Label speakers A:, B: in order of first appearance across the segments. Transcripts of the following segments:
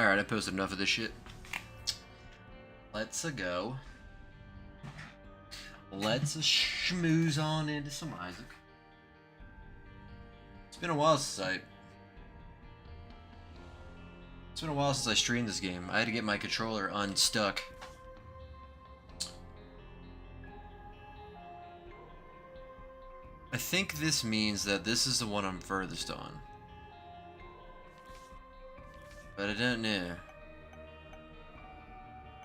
A: Alright, I posted enough of this shit. Let's go. Let's schmooze on into some Isaac. It's been a while since I streamed this game. I had to get my controller unstuck. I think this means that this is the one I'm furthest on. But I don't know.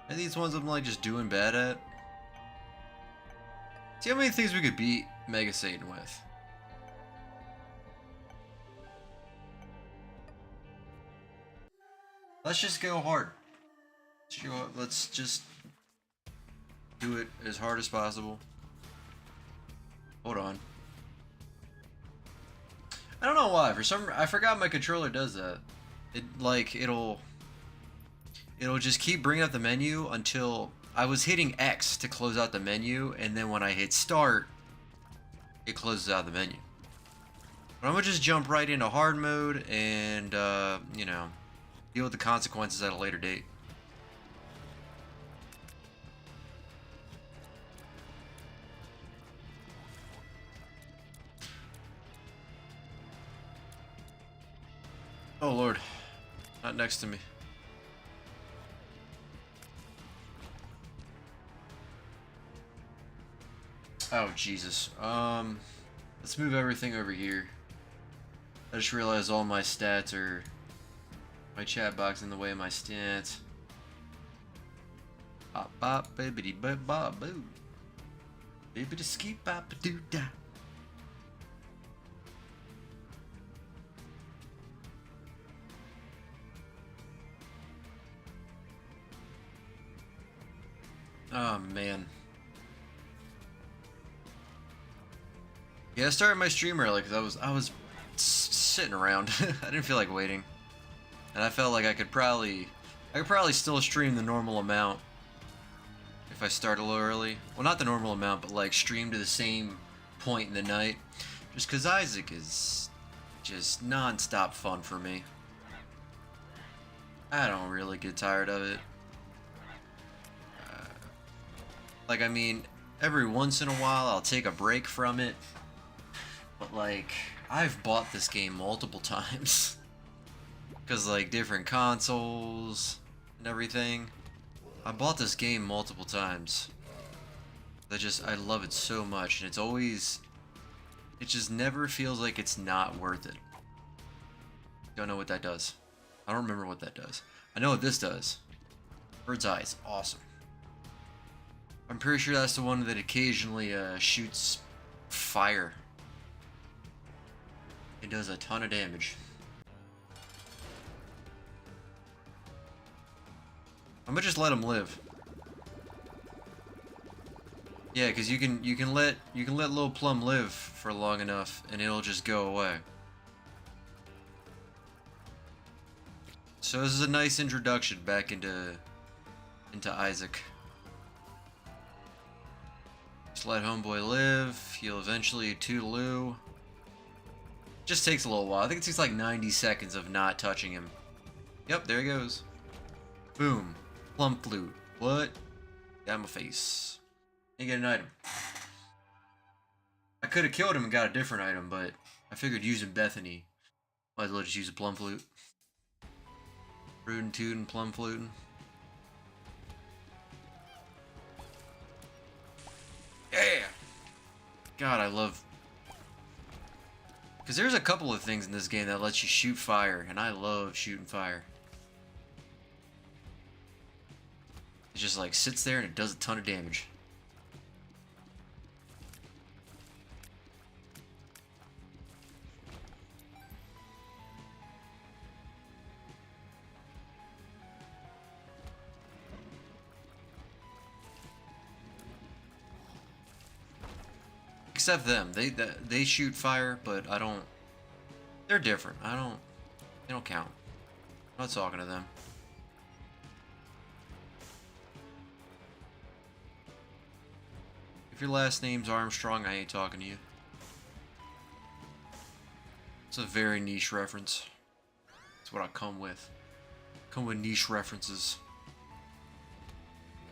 A: Are these ones I'm like just doing bad at? See how many things we could beat Mega Satan with. Let's just go hard. Let's just do it as hard as possible. Hold on. I don't know why. I forgot my controller does that. It'll just keep bringing up the menu until I was hitting X to close out the menu, and then when I hit start, it closes out the menu. But I'm gonna just jump right into hard mode and you know, deal with the consequences at a later date. Oh Lord, not next to me. Oh Jesus. Let's move everything over here. I just realized all my stats are my chat box in the way of my stats. Bop bop baby bop bop boo. Baby to ski bop doo da. Oh man. Yeah, I started my stream early because I was sitting around. I didn't feel like waiting, and I felt like I could probably still stream the normal amount if I start a little early. Well, not the normal amount, but like stream to the same point in the night, just because Isaac is just non-stop fun for me. I don't really get tired of it. Like, I mean, every once in a while I'll take a break from it. But like, I've bought this game multiple times. Because like different consoles and everything. I bought this game multiple times. I love it so much, and it just never feels like it's not worth it. Don't know what that does. I don't remember what that does. I know what this does. Bird's Eye is awesome. I'm pretty sure that's the one that occasionally shoots fire. It does a ton of damage. I'm gonna just let him live. Yeah, because you can let Lil Plum live for long enough, and it'll just go away. So this is a nice introduction back into Isaac. Just let homeboy live. He'll eventually toodaloo. Just takes a little while. I think it takes like 90 seconds of not touching him. Yep, there he goes. Boom. Plum flute. What? Got my face. You get an item. I could have killed him and got a different item, but I figured using Bethany, might as well just use a plum flute. Rootin' tootin' plum flutin'. Yeah! God, I love... Because there's a couple of things in this game that lets you shoot fire, and I love shooting fire. It just like sits there and it does a ton of damage. Except them, they shoot fire, but I don't. They're different. They don't count. I'm not talking to them. If your last name's Armstrong, I ain't talking to you. It's a very niche reference. It's what I come Come with niche references.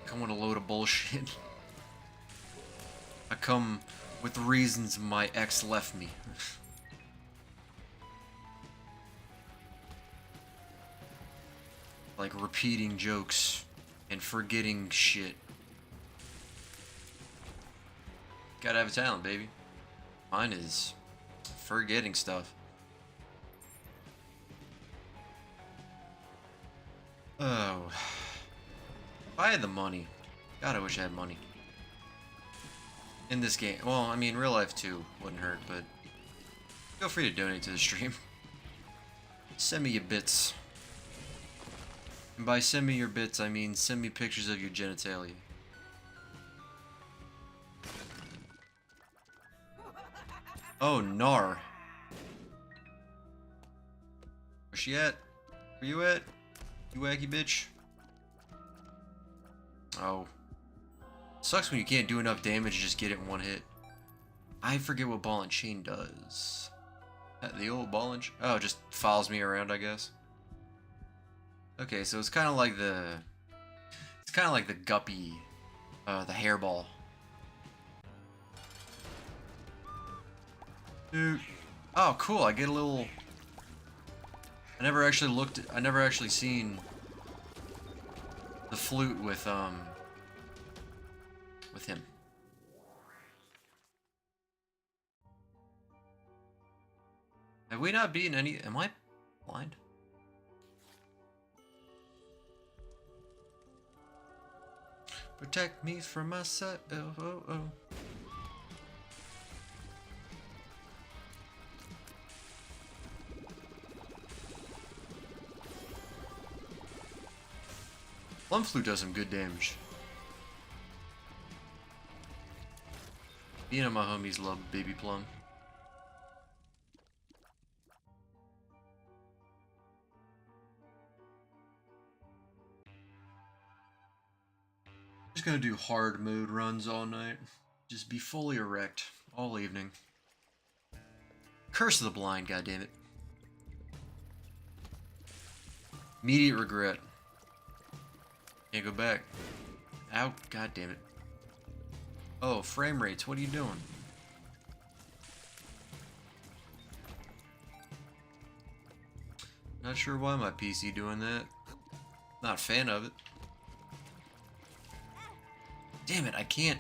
A: Come with a load of bullshit. I come with the reasons my ex left me. Like repeating jokes and forgetting shit. Gotta have a talent, baby. Mine is forgetting stuff. Oh. If I had the money. God, I wish I had money. In this game. Well, I mean, real life too wouldn't hurt, but feel free to donate to the stream. Send me your bits. And by send me your bits, I mean send me pictures of your genitalia. Oh, nar. Where's she at? Where you at? You wacky bitch. Oh. Sucks when you can't do enough damage to just get it in one hit. I forget what ball and chain does. The old ball and chain? Oh, it just follows me around, I guess. Okay, so it's kind of like the... It's kind of like the guppy, the hairball. Dude. Oh, cool, I get a little... I never actually seen the flute with him. Have we not beaten any... Am I blind? Protect me from myself. Oh, oh. Plum Flute does some good damage. Me and my homies love Baby Plum. Just gonna do hard mode runs all night. Just be fully erect all evening. Curse of the Blind, goddammit. Immediate regret. Can't go back. Ow, goddammit. Oh, frame rates, what are you doing? Not sure why my PC doing that. Not a fan of it. Damn it, I can't.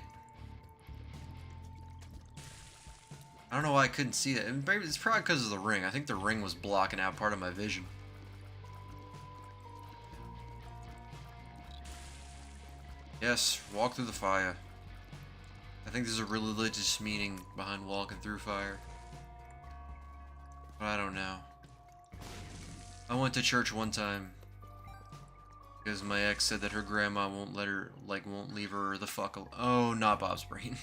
A: I don't know why I couldn't see it. Maybe it's probably because of the ring. I think the ring was blocking out part of my vision. Yes, walk through the fire. I think there's a religious meaning behind walking through fire. But I don't know. I went to church one time because my ex said that her grandma won't let her, won't leave her the fuck alone. Oh, not Bob's brain.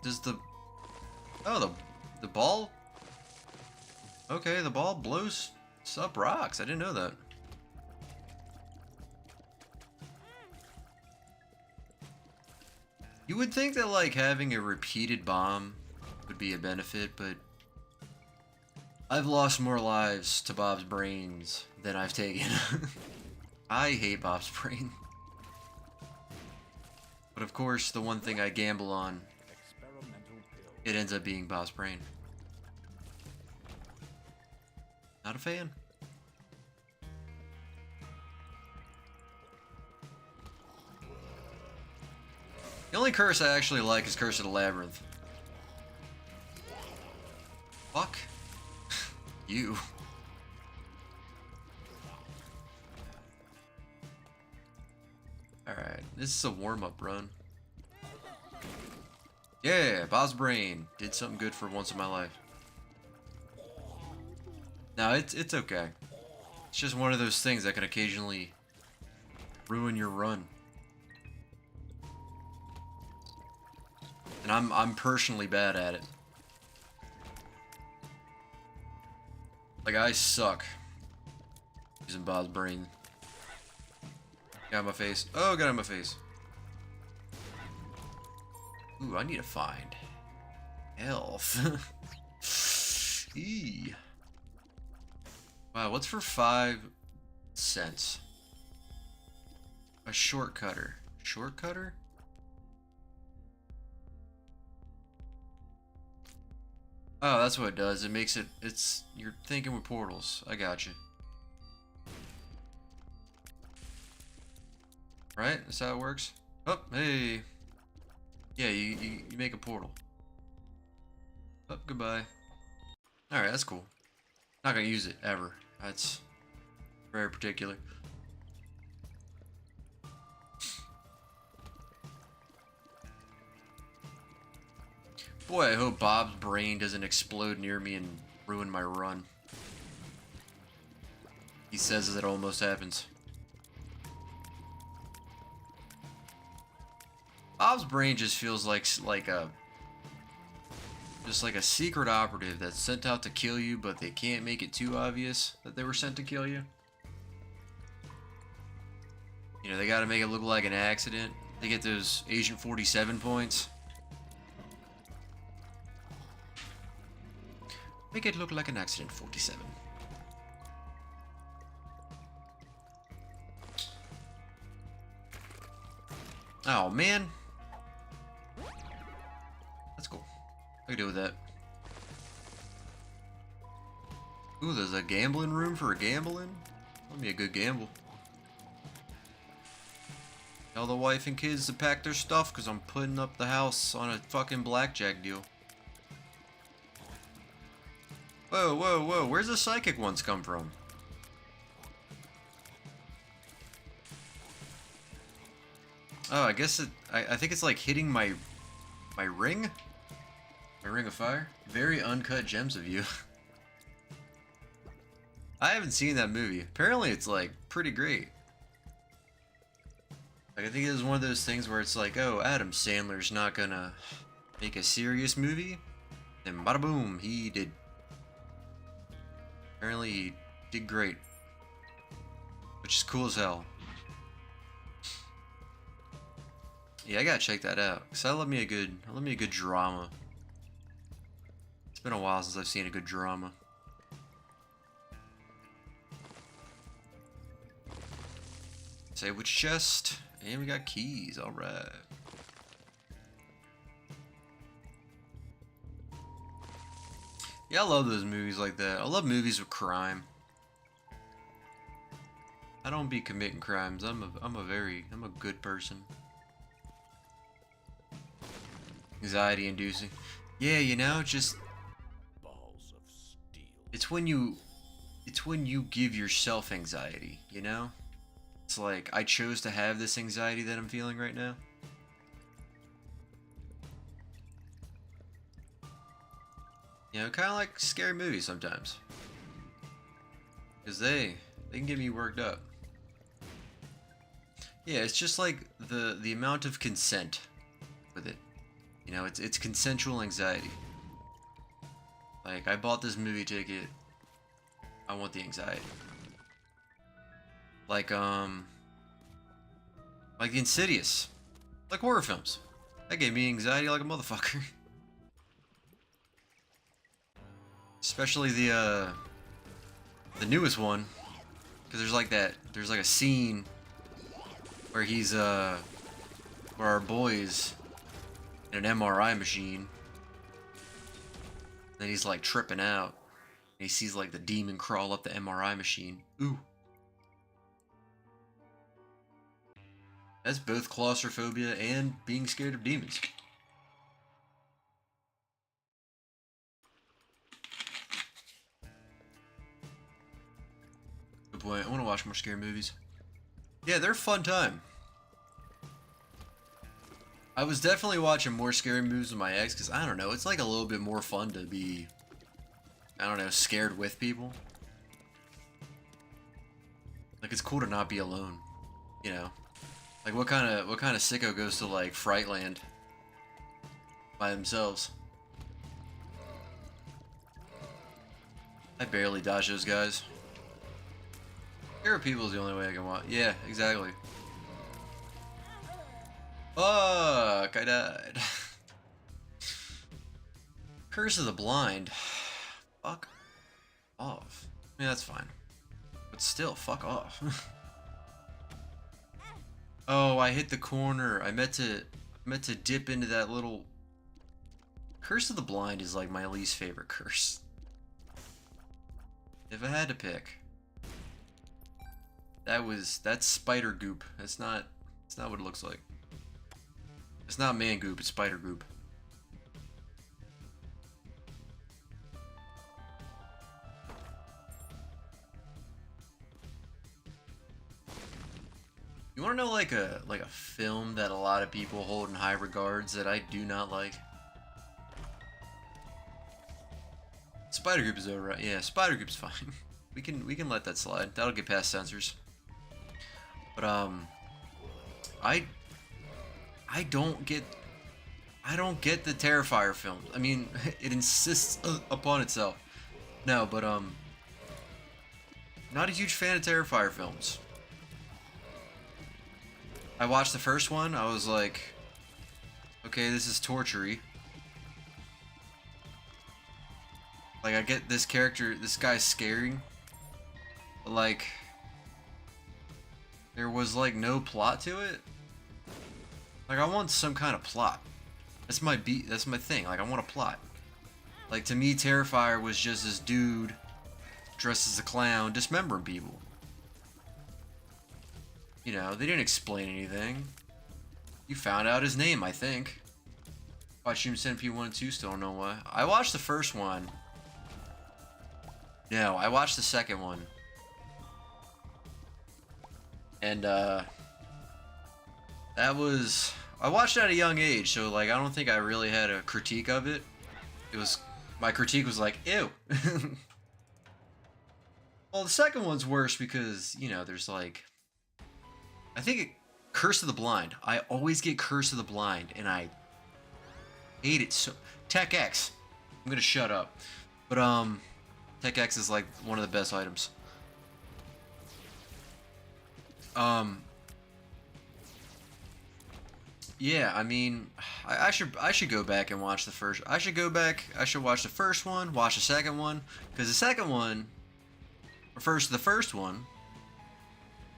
A: Does the... Oh, the ball? Okay, the ball blows up rocks. I didn't know that. You would think that, like, having a repeated bomb would be a benefit, but I've lost more lives to Bob's brains than I've taken. I hate Bob's brain. But of course, the one thing I gamble on, it ends up being Bob's brain. Not a fan. The only curse I actually like is Curse of the Labyrinth. Fuck. You. Alright, this is a warm-up run. Yeah, Bob's brain did something good for once in my life. No, it's okay. It's just one of those things that can occasionally ruin your run. And I'm personally bad at it. Like, I suck using Bob's brain. Got in my face. Oh, got in my face. Ooh, I need to find health. Eee. Wow, what's for 5 cents? A shortcutter. Shortcutter? Oh, that's what it does. It makes it, you're thinking with portals. I got you. Right? That's how it works? Oh, hey. Yeah, you make a portal. Oh, goodbye. Alright, that's cool. Not gonna use it, ever. That's very particular. Boy, I hope Bob's brain doesn't explode near me and ruin my run. He says it almost happens. Bob's brain just feels like a just like a secret operative that's sent out to kill you, but they can't make it too obvious that they were sent to kill you. You know, they gotta make it look like an accident. They get those Agent 47 points. Make it look like an accident, 47. Oh, man. That's cool. I can deal with that. Ooh, there's a gambling room for a gambling? That'll be a good gamble. Tell the wife and kids to pack their stuff, because I'm putting up the house on a fucking blackjack deal. Whoa, whoa, whoa. Where's the psychic ones come from? Oh, I guess I think it's like hitting my ring? My ring of fire? Very uncut gems of you. I haven't seen that movie. Apparently it's like pretty great. Like I think it was one of those things where it's like, oh, Adam Sandler's not gonna make a serious movie. And bada boom, he did. Apparently he did great. Which is cool as hell. Yeah, I gotta check that out. Cause I love me a good drama. It's been a while since I've seen a good drama. Say which chest, and we got keys. All right. Yeah, I love those movies like that. I love movies with crime. I don't be committing crimes. I'm a good person. Anxiety inducing. Yeah, you know, just balls of steel. It's when you give yourself anxiety, you know? It's like I chose to have this anxiety that I'm feeling right now. You know, kind of like scary movies sometimes. Cuz they can get me worked up. Yeah, it's just like the amount of consent with it. You know, it's consensual anxiety. Like, I bought this movie ticket. I want the anxiety. Like Insidious. Like horror films. That gave me anxiety like a motherfucker. Especially the newest one. Because there's like a scene where where our boy's in an MRI machine. Then he's like tripping out. And he sees like the demon crawl up the MRI machine. Ooh. That's both claustrophobia and being scared of demons. Good point. I want to watch more scary movies. Yeah, they're a fun time. I was definitely watching more scary movies with my ex because, I don't know, it's like a little bit more fun to be, I don't know, scared with people. Like, it's cool to not be alone, you know? Like, what kind of sicko goes to, like, Frightland by themselves? I barely dodge those guys. Scare people is the only way I can watch. Yeah, exactly. Fuck, I died. Curse of the Blind. Fuck off. I mean, that's fine. still, fuck off. Oh, I hit the corner. I meant to dip into that little... Curse of the Blind is like my least favorite curse. If I had to pick. That's spider goop. That's not what it looks like. It's not man goop, it's spider goop. You want to know like a film that a lot of people hold in high regards that I do not like? Spider Group is alright. Yeah, Spider Group's fine. we can let that slide. That'll get past censors. But I don't get the Terrifier films. I mean, it insists upon itself. No, but not a huge fan of Terrifier films. I watched the first one, I was like, okay, this is torture-y. Like, I get this character, this guy's scary, but like, there was like no plot to it. Like, I want some kind of plot. That's my thing, like, I want a plot. Like, to me, Terrifier was just this dude dressed as a clown dismembering people. You know, they didn't explain anything. You found out his name, I think. Watched Human Centipede 1 and 2, still don't know why. I watched the first one. No, I watched the second one. And, that was... I watched it at a young age, so, like, I don't think I really had a critique of it. It was... My critique was like, ew. Well, the second one's worse because, you know, there's, like... I think Curse of the Blind. I always get Curse of the Blind, and I hate it so... Tech X. I'm gonna shut up. But, Tech X is, like, one of the best items. Yeah, I mean, I should go back and watch the first... I should watch the first one, watch the second one, because the second one... the first one...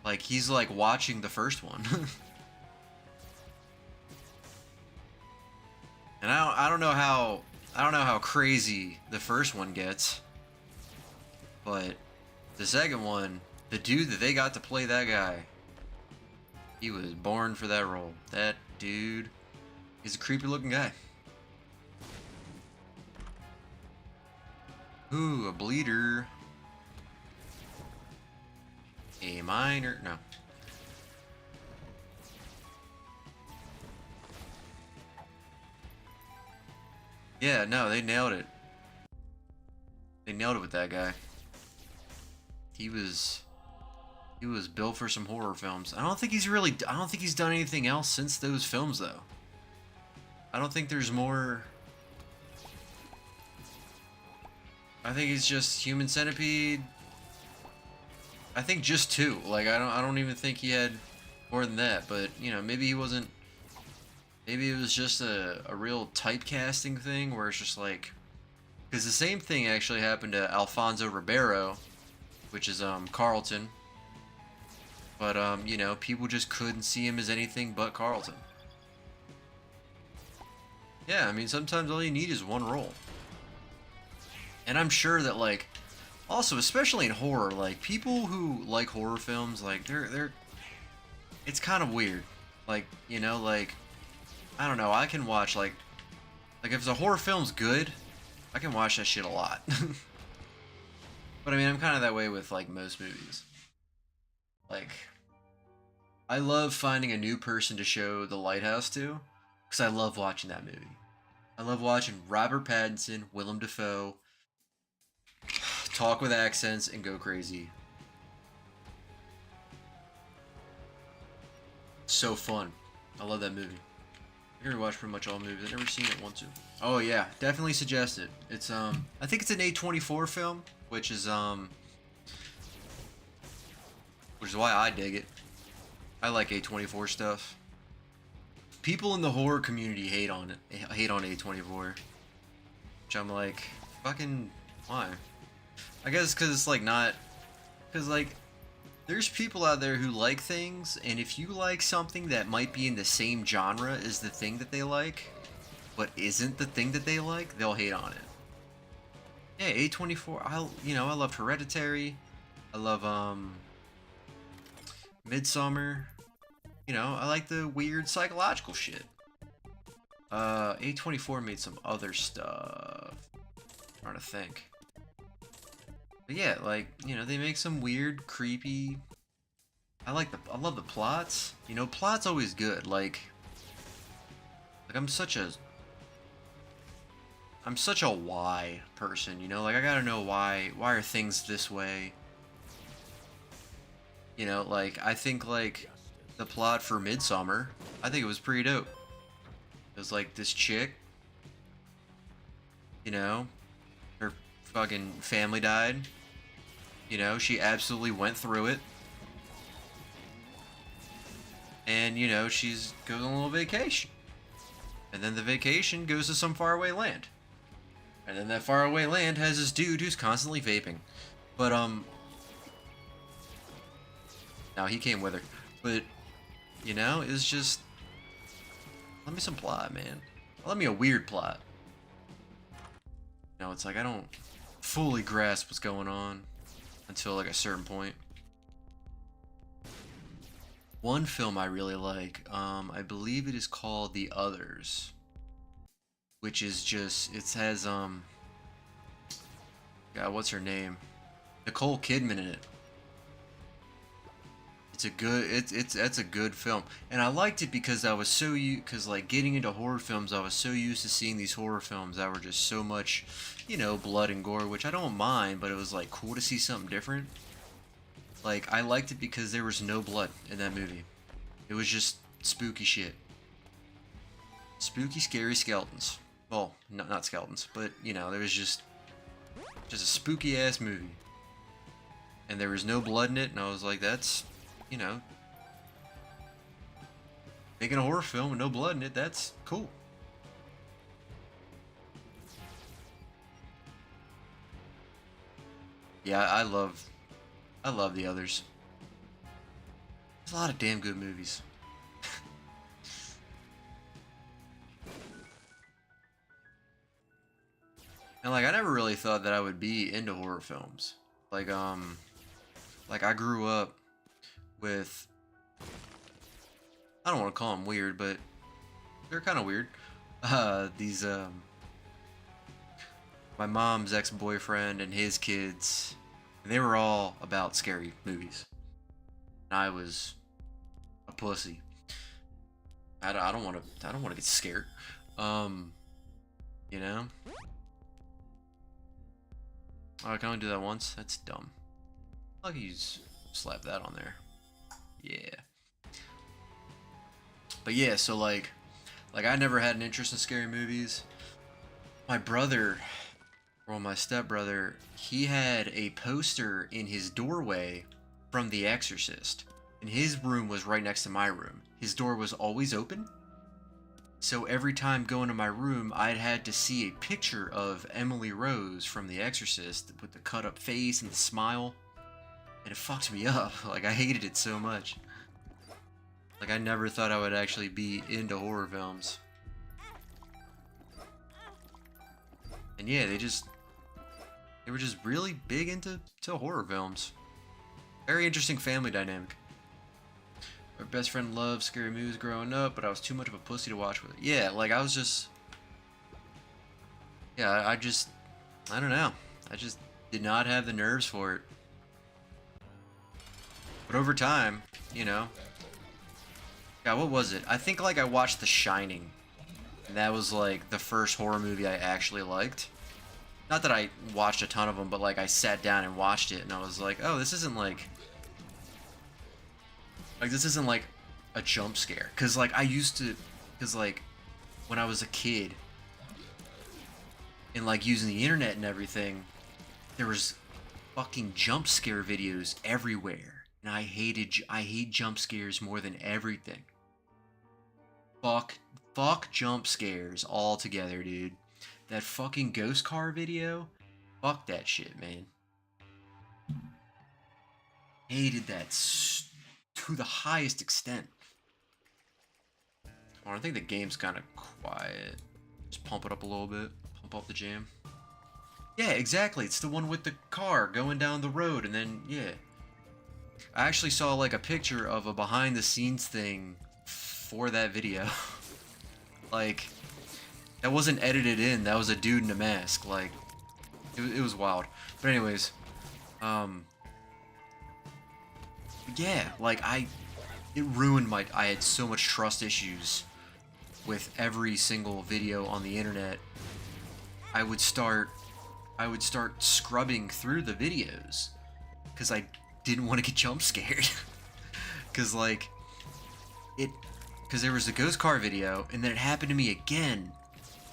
A: Like, he's like watching the first one. And I don't know how crazy the first one gets. But the second one, the dude that they got to play that guy, he was born for that role. That dude is a creepy looking guy. Ooh, a bleeder. A minor, no. Yeah, no, they nailed it. They nailed it with that guy. He was built for some horror films. I don't think he's done anything else since those films though. I don't think there's more. I think he's just Human Centipede. I think just 2. Like, I don't even think he had more than that. But, you know, maybe he wasn't... Maybe it was just a real typecasting thing where it's just like... Because the same thing actually happened to Alfonso Ribeiro, which is, Carlton. But, you know, people just couldn't see him as anything but Carlton. Yeah, I mean, sometimes all you need is one role. And I'm sure that, like... Also, especially in horror, like, people who like horror films, like, they're... It's kind of weird. Like, you know, like... I don't know, I can watch, like... Like, if the horror film's good, I can watch that shit a lot. But, I mean, I'm kind of that way with, like, most movies. Like... I love finding a new person to show The Lighthouse to, because I love watching that movie. I love watching Robert Pattinson, Willem Dafoe... talk with accents and go crazy. So fun. I love that movie. I rewatch pretty much all movies. I've never seen it once. Oh yeah, definitely suggest it. It's I think it's an A24 film, which is why I dig it. I like A24 stuff. People in the horror community hate on it. Hate on A24. Which I'm like, fucking why? I guess because it's like not... Because like, there's people out there who like things, and if you like something that might be in the same genre as the thing that they like, but isn't the thing that they like, they'll hate on it. Yeah, A24. I loved Hereditary. I love Midsummer. I like the weird psychological shit. A24 made some other stuff. I'm trying to think. But yeah, like, they make some weird, creepy. I love the plots. Plot's always good. Like I'm such a why person, like I gotta know why are things this way. Like I think like the plot for Midsummer, I think it was pretty dope. It was like this chick, her fucking family died. She absolutely went through it. And, she's goes on a little vacation. And then the vacation goes to some faraway land. And then that faraway land has this dude who's constantly vaping. But, now he came with her. But, it's just, let me some plot, man. Let me a weird plot. It's like I don't fully grasp what's going on until like a certain point. One film I really like, I believe it is called The Others, which is just, it has, God, what's her name? Nicole Kidman in it. That's a good film, and I liked it because I was because like getting into horror films, I was so used to seeing these horror films that were just so much, blood and gore, which I don't mind, but it was like cool to see something different. Like I liked it because there was no blood in that movie. It was just spooky shit, spooky, scary skeletons. Well, not skeletons, but there was just a spooky ass movie, and there was no blood in it, and I was like, that's. Making a horror film with no blood in it, that's cool. Yeah, I love The Others. There's a lot of damn good movies. And like I never really thought that I would be into horror films. Like I grew up with, I don't want to call them weird, but they're kind of weird. These my mom's ex-boyfriend and his kids, and they were all about scary movies. And I was a pussy. I don't want to get scared. You know. Oh, I can only do that once. That's dumb. I'll use slap that on there. Yeah. But yeah, so like I never had an interest in scary movies. My brother, or my stepbrother, he had a poster in his doorway from The Exorcist. And his room was right next to my room. His door was always open. So every time going to my room, I'd had to see a picture of Emily Rose from The Exorcist with the cut up face and the smile. And it fucked me up. Like, I hated it so much. Like, I never thought I would actually be into horror films. And yeah, they were just really big into horror films. Very interesting family dynamic. My best friend loved scary movies growing up, but I was too much of a pussy to watch with it. Yeah, like I was just... Yeah, I don't know. I just did not have the nerves for it. But over time, you know... Yeah, what was it? I think like I watched The Shining. And that was like the first horror movie I actually liked. Not that I watched a ton of them, but like I sat down and watched it and I was like, oh, this isn't like this isn't like a jump scare. Cause like like when I was a kid and like using the internet and everything, there was fucking jump scare videos everywhere. And I hate jump scares more than everything. Fuck jump scares altogether, dude. That fucking ghost car video? Fuck that shit, man. Hated that to the highest extent. Oh, I think the game's kind of quiet. Just pump it up a little bit. Pump up the jam. Yeah, exactly. It's the one with the car going down the road, and then, yeah. I actually saw, like, a picture of a behind-the-scenes thing for that video. Like, that wasn't edited in. That was a dude in a mask. Like, it was wild. But anyways, yeah, like, it ruined I had so much trust issues with every single video on the internet. I would start scrubbing through the videos because I didn't want to get jump scared. Because because there was a ghost car video, and then it happened to me again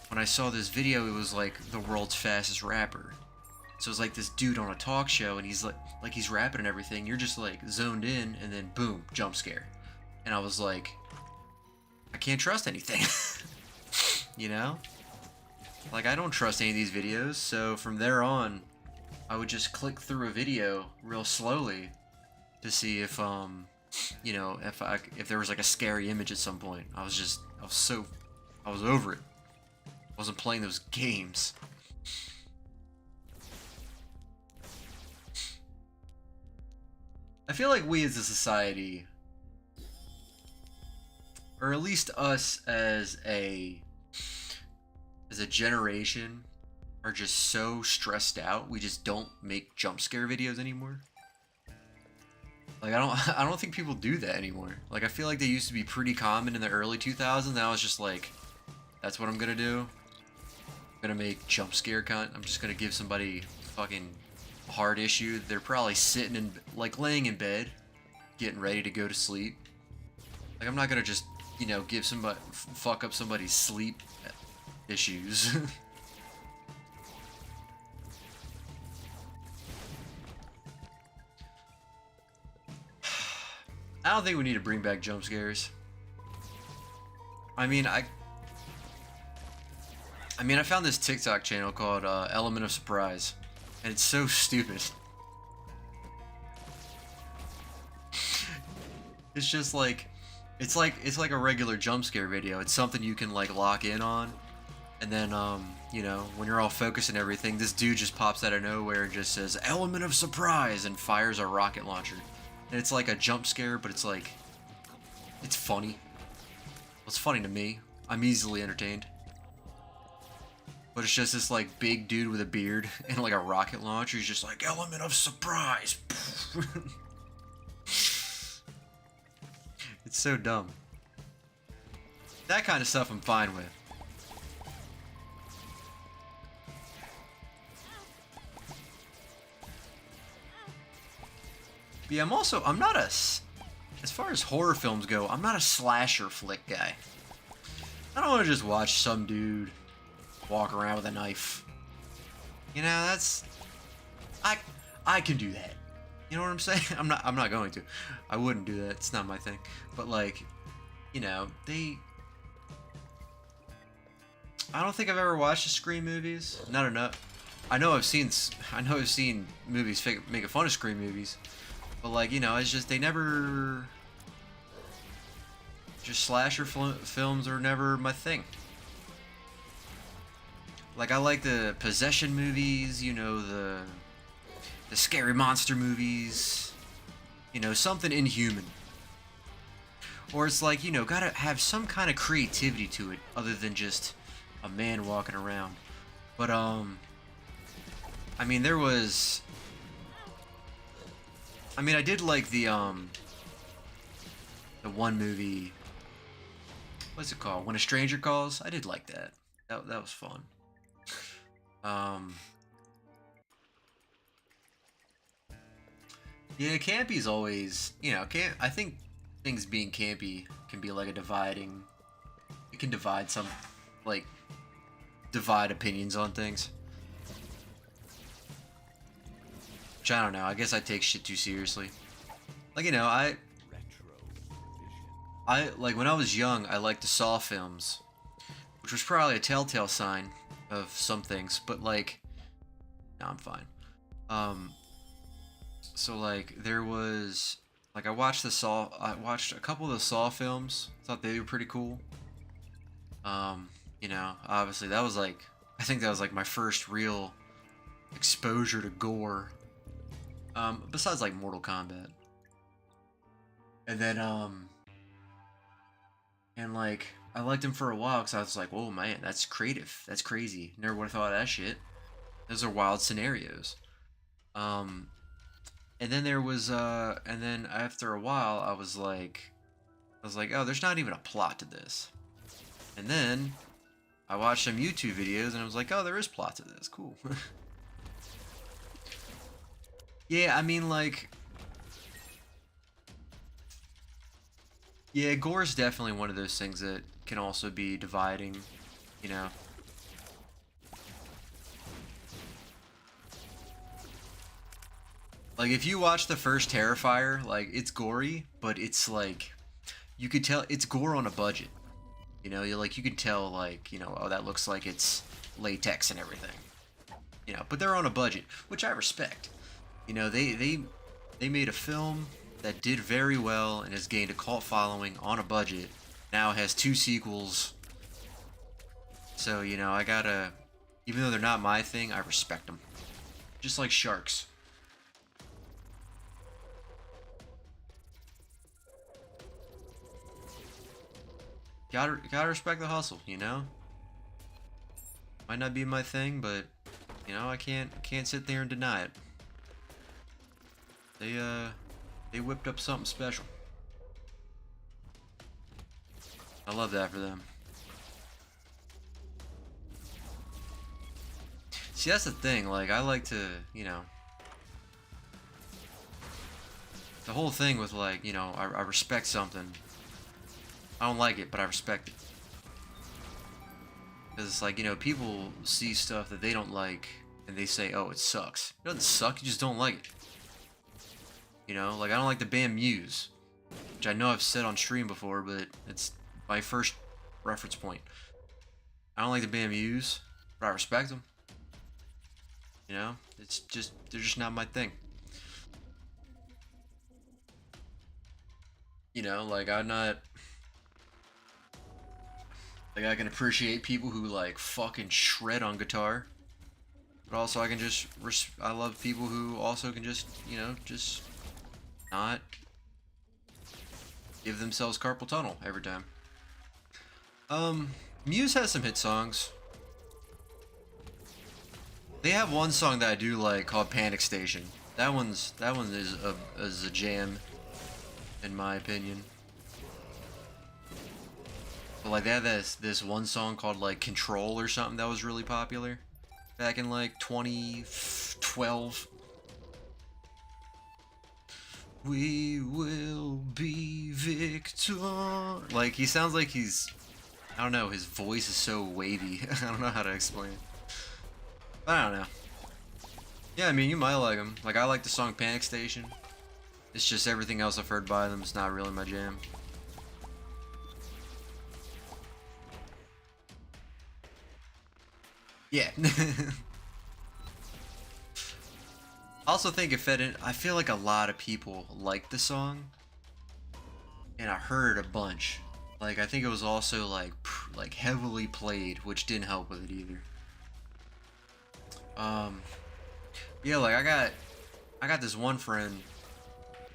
A: when I saw this video. It was like the world's fastest rapper. So it's like this dude on a talk show, and he's like he's rapping and everything. You're just like zoned in, and then boom, jump scare. And I was like, I can't trust anything. You know? Like, I don't trust any of these videos, so from there on, I would just click through a video real slowly to see if, you know, if there was like a scary image at some point. I was over it. I wasn't playing those games. I feel like we as a society, or at least us as a generation, are just so stressed out. We just don't make jump scare videos anymore. Like, I don't think people do that anymore. Like, I feel like they used to be pretty common in the early 2000s. Now it's just like, that's what I'm gonna do. I'm gonna make jump scare content. I'm just gonna give somebody fucking hard issue. They're probably sitting in, like, laying in bed, getting ready to go to sleep. Like, I'm not gonna just, you know, give somebody, fuck up somebody's sleep issues. I don't think we need to bring back jump scares. I mean, I found this TikTok channel called Element of Surprise, and it's so stupid. It's just like, it's like a regular jump scare video. It's something you can like lock in on, and then you know, when you're all focused and everything, this dude just pops out of nowhere and just says "Element of Surprise" and fires a rocket launcher. And it's like a jump scare, but it's like, it's funny. Well, it's funny to me. I'm easily entertained. But it's just this like big dude with a beard and like a rocket launcher. He's just like, "Element of Surprise." It's so dumb. That kind of stuff I'm fine with. But yeah, I'm not as far as horror films go, I'm not a slasher flick guy. I don't want to just watch some dude walk around with a knife. You know, that's, I can do that. You know what I'm saying? I'm not going to. I wouldn't do that. It's not my thing. But like, you know, I don't think I've ever watched the Scream movies. Not enough. I know I've seen movies making fun of Scream movies. But like, you know, it's just they never, just slasher films are never my thing. Like, I like the possession movies, you know, the scary monster movies, you know, something inhuman. Or it's like, you know, gotta have some kind of creativity to it other than just a man walking around. But I mean, I did like the one movie, what's it called? When a Stranger Calls? I did like that. That was fun. Yeah, campy's always, you know, I think things being campy can be like it can divide divide opinions on things. Which I don't know, I guess I take shit too seriously. Like, you know, I like, when I was young, I liked the Saw films, which was probably a telltale sign of some things, but like, no, I'm fine. So like there was like I watched a couple of the Saw films. Thought they were pretty cool. You know, obviously that was like I think that was like my first real exposure to gore. Besides like Mortal Kombat. And then and like I liked him for a while because I was like, whoa man, that's creative. That's crazy. Never would have thought of that shit. Those are wild scenarios. Um and then there was and then after a while I was like, oh, there's not even a plot to this. And then I watched some YouTube videos and I was like, oh, there is plot to this. Cool. Yeah, I mean like yeah, gore is definitely one of those things that can also be dividing, you know. Like if you watch the first Terrifier, like it's gory, but it's like you could tell it's gore on a budget. You know, you can tell like, you know, oh that looks like it's latex and everything. You know, but they're on a budget, which I respect. You know, they made a film that did very well and has gained a cult following on a budget. Now it has 2 sequels. So, you know, I gotta, even though they're not my thing, I respect them. Just like sharks. Gotta respect the hustle, you know? Might not be my thing, but you know, I can't sit there and deny it. They whipped up something special. I love that for them. See, that's the thing, like I like to, you know, the whole thing with like, you know, I respect something. I don't like it, but I respect it. Because it's like, you know, people see stuff that they don't like, and they say, oh, it sucks. It doesn't suck, you just don't like it. You know, like I don't like the band Muse, which I know I've said on stream before, but it's my first reference point. I don't like the band Muse, but I respect them. You know, it's just, they're just not my thing. You know, like I'm not... Like, I can appreciate people who, like, fucking shred on guitar. But also, I can just... I love people who also can just, you know, just... not... give themselves carpal tunnel every time. Muse has some hit songs. They have one song that I do like called Panic Station. That one is a jam, in my opinion. But like they had this one song called like Control or something that was really popular back in like 2012. We will be victor. Like he sounds like he's, I don't know, his voice is so wavy. I don't know how to explain it. I don't know. Yeah, I mean you might like him. Like I like the song Panic Station. It's just everything else I've heard by them is not really my jam. Yeah. I also think it fed in. I feel like a lot of people liked the song, and I heard it a bunch. Like I think it was also like heavily played, which didn't help with it either. Yeah, like I got this one friend.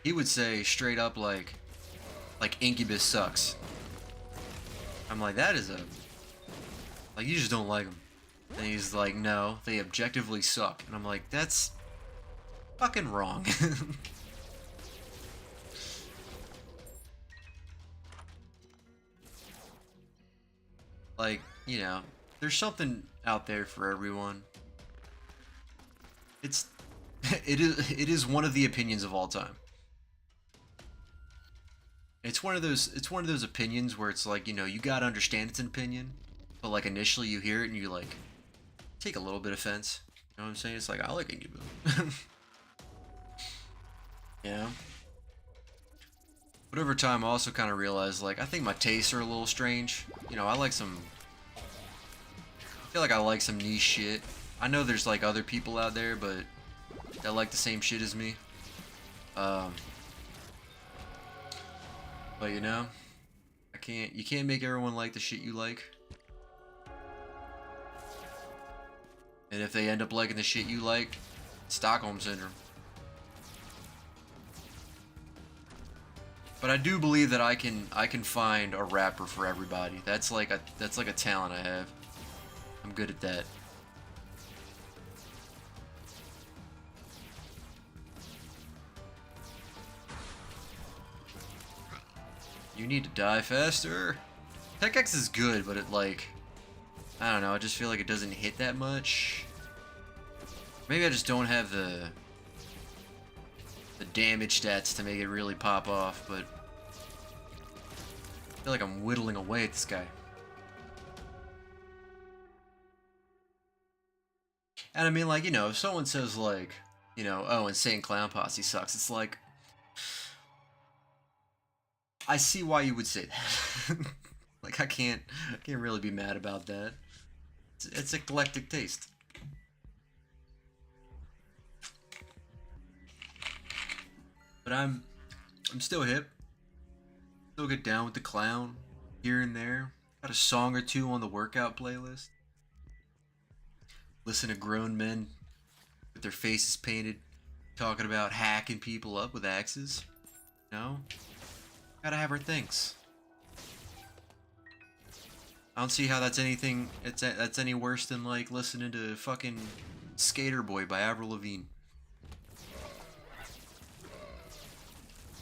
A: He would say straight up like Incubus sucks. I'm like that is a like you just don't like them. And he's like, no, they objectively suck. And I'm like, that's fucking wrong. Like, you know, there's something out there for everyone. It's it is one of the opinions of all time. It's one of those opinions where it's like, you know, you gotta understand it's an opinion, but like initially you hear it and you like take a little bit of offense. You know what I'm saying? It's like I like Incubus. Yeah. But over time I also kind of realized like I think my tastes are a little strange. You know, I feel like I like some niche shit. I know there's like other people out there, but that like the same shit as me. Um, but you know, you can't make everyone like the shit you like. And if they end up liking the shit you like, Stockholm Syndrome. But I do believe that I can find a rapper for everybody. That's like a talent I have. I'm good at that. You need to die faster. Tech X is good, but it like, I don't know, I just feel like it doesn't hit that much. Maybe I just don't have the damage stats to make it really pop off, but I feel like I'm whittling away at this guy. And I mean, like, you know, if someone says like, you know, oh, Insane Clown Posse sucks, it's like, I see why you would say that. Like, I can't really be mad about that. It's eclectic taste. But I'm still hip. Still get down with the clown here and there. Got a song or two on the workout playlist. Listen to grown men with their faces painted talking about hacking people up with axes. You know? Gotta have our things. I don't see how that's anything. That's any worse than like listening to fucking Skater Boy by Avril Lavigne.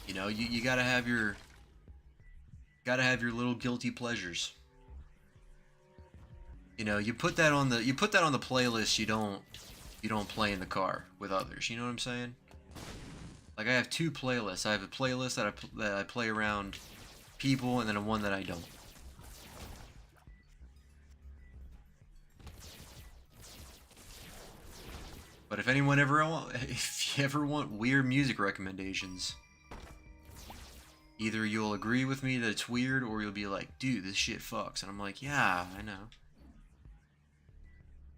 A: You know, you gotta have your little guilty pleasures. You know, you put that on the playlist. You don't play in the car with others. You know what I'm saying? Like, I have two playlists. I have a playlist that I play around people, and then one that I don't. But if you ever want weird music recommendations, either you'll agree with me that it's weird, or you'll be like, dude, this shit fucks. And I'm like, yeah, I know.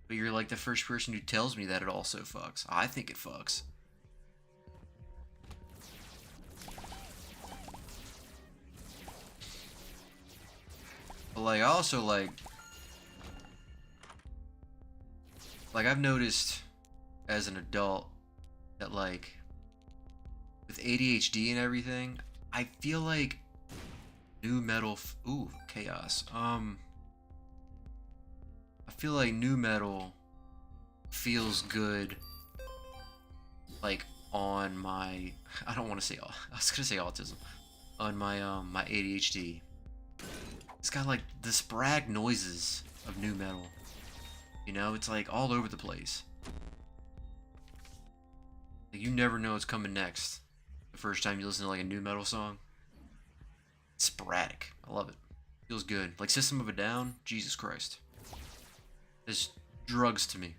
A: But you're like the first person who tells me that it also fucks. I think it fucks. But like, I also like I've noticed as an adult that like with ADHD and everything, I feel like new metal ooh, chaos. I feel like new metal feels good like on my, I don't want to say, I was gonna say autism, on my my ADHD. It's got like the sporadic noises of new metal. You know, it's like all over the place. Like, you never know what's coming next the first time you listen to like a new metal song. It's sporadic. I love it. Feels good. Like System of a Down, Jesus Christ. It's drugs to me.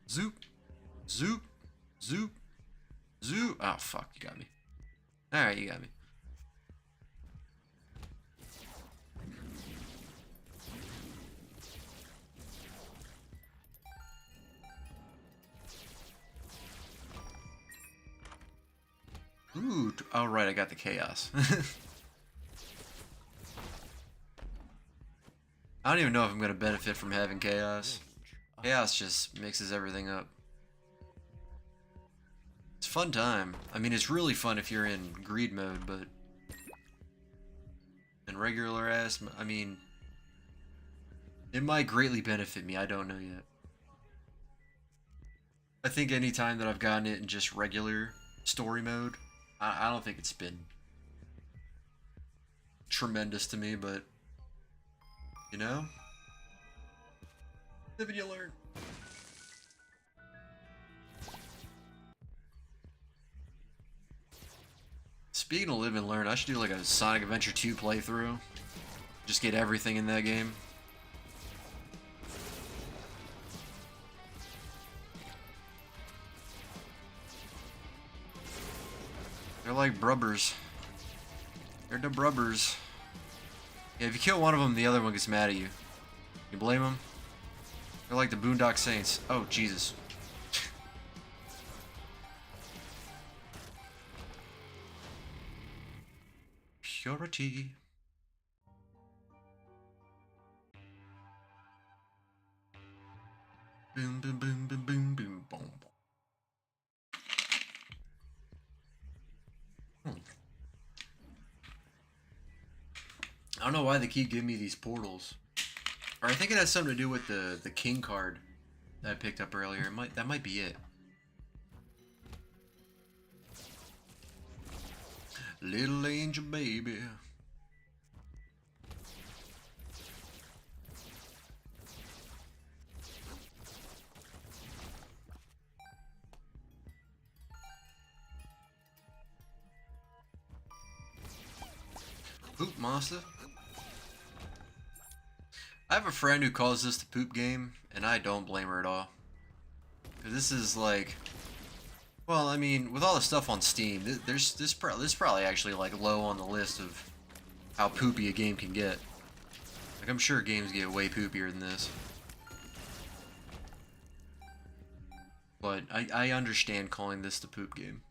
A: Zoop, zoop, zoop, zoop. Oh fuck, you got me. Alright, you got me. Ooh, alright, I got the chaos. I don't even know if I'm gonna benefit from having chaos. Chaos just mixes everything up. It's a fun time. I mean, it's really fun if you're in greed mode, but in regular ass, I mean, it might greatly benefit me. I don't know yet. I think any time that I've gotten it in just regular story mode, I don't think it's been tremendous to me, but you know, live and you learn. Speaking of live and learn, I should do like a Sonic Adventure 2 playthrough. Just get everything in that game. They're like brubbers. They're the brubbers. Yeah, if you kill one of them, the other one gets mad at you. You blame them? They're like the Boondock Saints. Oh, Jesus. Security. Boom, boom, boom, boom, boom, boom, boom. I don't know why they keep giving me these portals. Or I think it has something to do with the king card that I picked up earlier. That might be it. Little angel baby. Poop monster. I have a friend who calls this the poop game, and I don't blame her at all. This is like, well, I mean, with all the stuff on Steam, this probably actually like low on the list of how poopy a game can get. Like, I'm sure games get way poopier than this. But I understand calling this the poop game.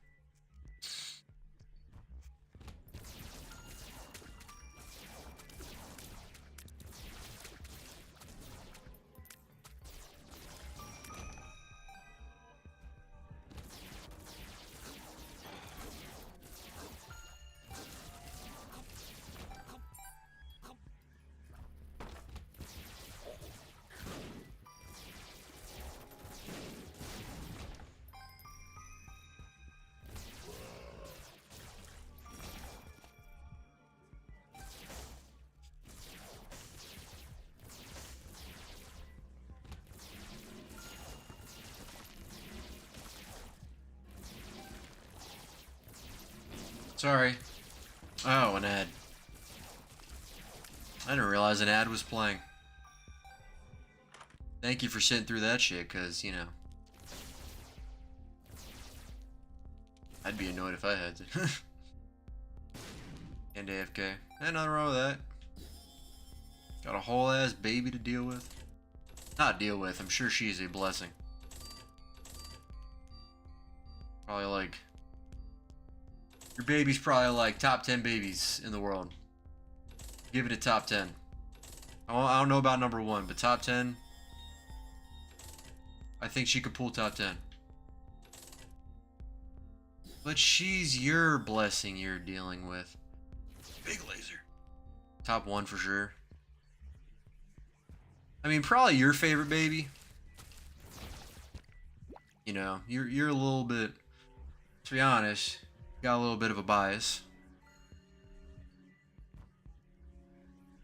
A: Sorry. Oh, an ad. I didn't realize an ad was playing. Thank you for sitting through that shit, cause, you know, I'd be annoyed if I had to. And AFK. Ain't nothing wrong with that. Got a whole ass baby to deal with. Not deal with, I'm sure she's a blessing. Probably like, your baby's probably like top 10 babies in the world. Give it a top 10. I don't know about number 1, but top 10. I think she could pull top 10. But she's your blessing you're dealing with. Big laser. Top 1 for sure. I mean, probably your favorite baby. You know, you're a little bit, to be honest, got a little bit of a bias.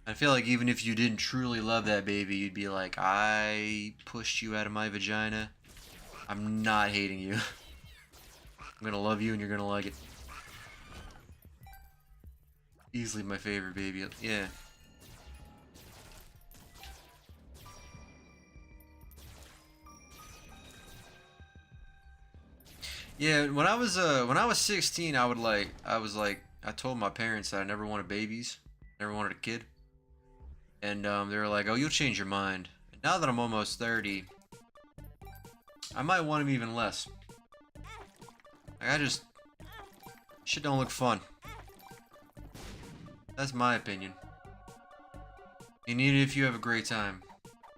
A: I feel like even if you didn't truly love that baby, you'd be like, I pushed you out of my vagina. I'm not hating you. I'm gonna love you and you're gonna like it. Easily my favorite baby. Yeah. Yeah, when I was 16, I told my parents that I never wanted babies, never wanted a kid. And they were like, "Oh, you'll change your mind." And now that I'm almost 30, I might want him even less. Like, shit don't look fun. That's my opinion. And even if you have a great time,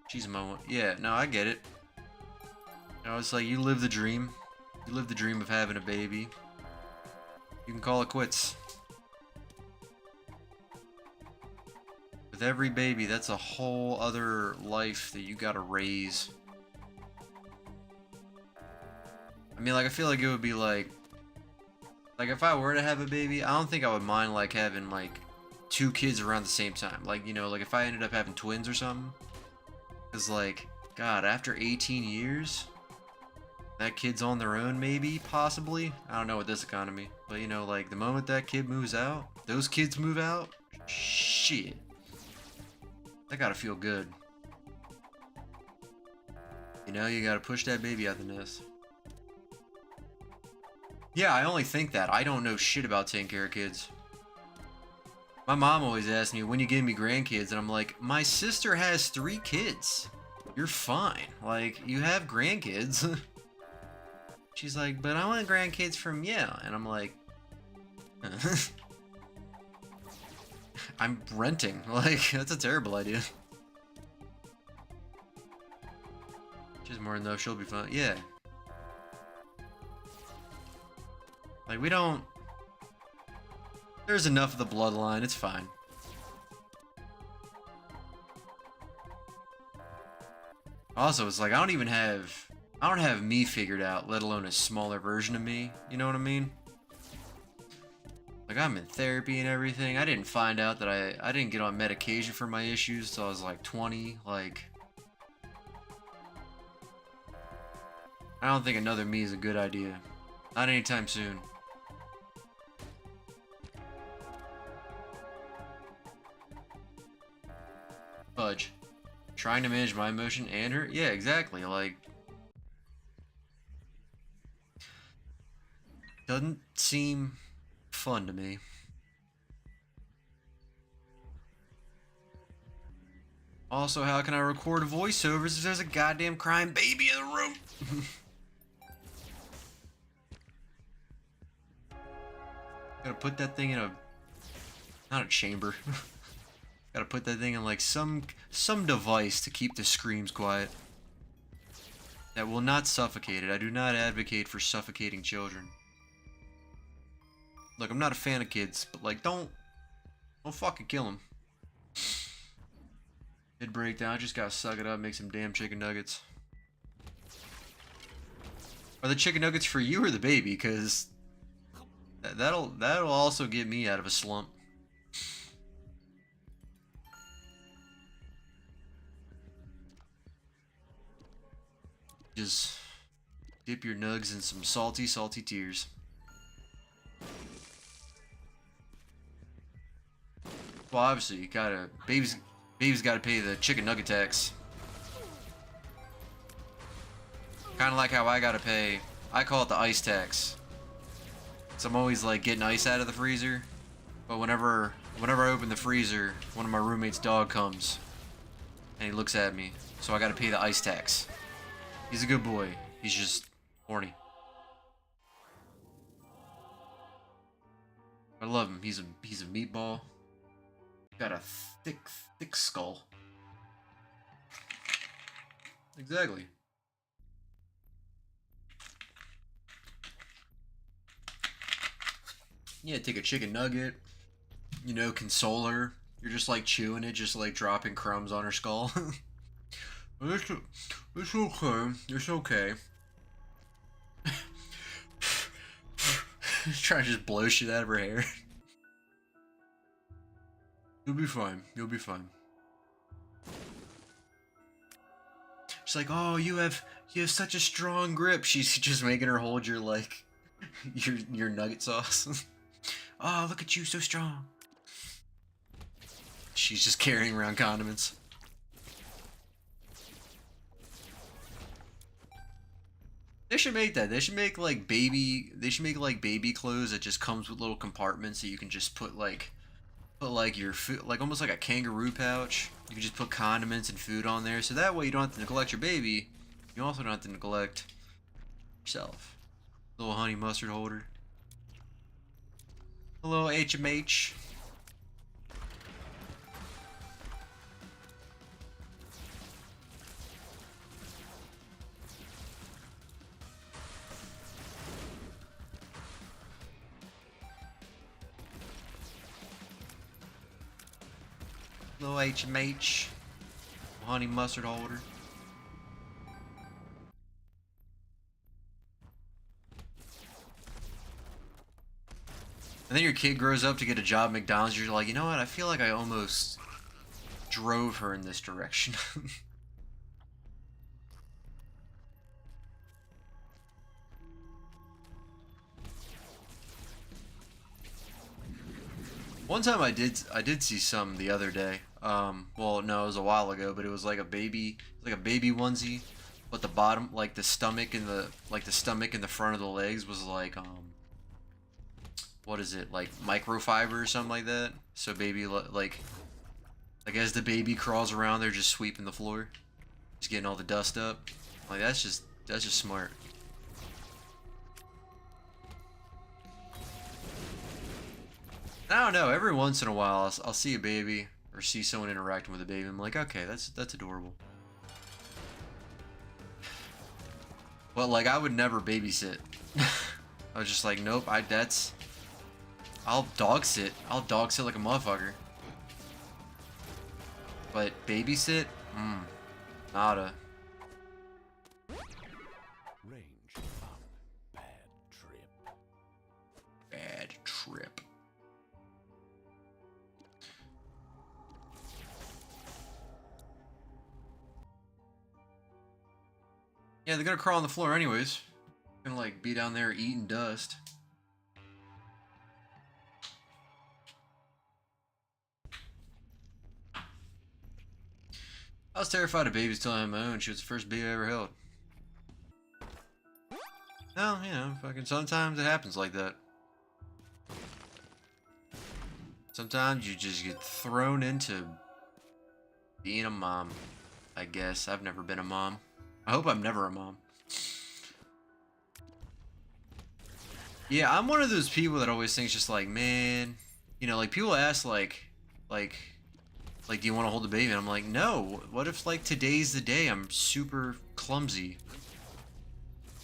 A: she's my one. Yeah, no, I get it. You know, it's like you live the dream. You live the dream of having a baby. You can call it quits. With every baby, that's a whole other life that you gotta raise. I mean, like, I feel like it would be like if I were to have a baby, I don't think I would mind, like, having, like, 2 kids around the same time. Like, you know, like, if I ended up having twins or something. Because, like, God, after 18 years, that kid's on their own, maybe, possibly. I don't know with this economy. But, you know, like, the moment that kid moves out, those kids move out, shit. That gotta feel good. You know, you gotta push that baby out the nest. Yeah, I only think that. I don't know shit about taking care of kids. My mom always asks me, when you give me grandkids? And I'm like, my sister has 3 kids. You're fine. Like, you have grandkids. She's like, but I want grandkids from you. And I'm like, I'm renting. Like, that's a terrible idea. She's more than enough, she'll be fine. Yeah. Like, we don't... There's enough of the bloodline, it's fine. Also, it's like, I don't have me figured out, let alone a smaller version of me. You know what I mean? Like, I'm in therapy and everything. I didn't find out that I didn't get on medication for my issues till I was like 20. Like, I don't think another me is a good idea. Not anytime soon. Fudge. Trying to manage my emotion and her? Yeah, exactly. Like, doesn't seem fun to me. Also, how can I record voiceovers if there's a goddamn crying baby in the room? Gotta put that thing in a... not a chamber. Gotta put that thing in like some device to keep the screams quiet. That will not suffocate it. I do not advocate for suffocating children. Look, I'm not a fan of kids, but like, don't fucking kill them. Mid breakdown, I just gotta suck it up, make some damn chicken nuggets. Are the chicken nuggets for you or the baby? Cause that'll also get me out of a slump. Just dip your nugs in some salty, salty tears. Well, obviously, you gotta... Baby's gotta pay the chicken nugget tax. Kinda like how I gotta pay... I call it the ice tax. So I'm always, like, getting ice out of the freezer. But whenever I open the freezer, one of my roommate's dog comes. And he looks at me. So I gotta pay the ice tax. He's a good boy. He's just horny. I love him. He's a meatball. Got a thick skull. Exactly. Yeah, take a chicken nugget. You know, console her. You're just like chewing it, just like dropping crumbs on her skull. It's okay. It's okay. Trying to just blow shit out of her hair. You'll be fine. You'll be fine. She's like, oh, you have such a strong grip. She's just making her hold your like your nugget sauce. Oh, look at you, so strong. She's just carrying around condiments. They should make that. They should make like baby. They should make like baby clothes that just comes with little compartments that you can just put like your food, like almost like a kangaroo pouch. You can just put condiments and food on there, so that way you don't have to neglect your baby. You also don't have to neglect yourself. Little honey mustard holder. A little HMH. Little HMH. Honey mustard holder. And then your kid grows up to get a job at McDonald's. You're like, you know what? I feel like I almost drove her in this direction. One time I did see some the other day. Well, no, it was a while ago, but it was like a baby onesie, but the bottom, like the stomach and the front of the legs was like what is it, like microfiber or something like that? So baby, like as the baby crawls around, they're just sweeping the floor, just getting all the dust up. Like that's just smart. I don't know. Every once in a while, I'll see a baby or see someone interacting with a baby. I'm like, okay, that's adorable. But like, I would never babysit. I was just like, nope. I'll dog sit. I'll dog sit like a motherfucker. But babysit, nada.
B: Range up. Bad trip.
A: Bad trip. Yeah, they're gonna crawl on the floor anyways. Gonna like be down there eating dust. I was terrified of babies till I had my own. She was the first baby I ever held. Well, you know, fucking sometimes it happens like that. Sometimes you just get thrown into being a mom. I guess. I've never been a mom. I hope I'm never a mom. Yeah, I'm one of those people that always thinks just like, man, you know, like people ask like, do you want to hold a baby? And I'm like, no. What if like today's the day? I'm super clumsy.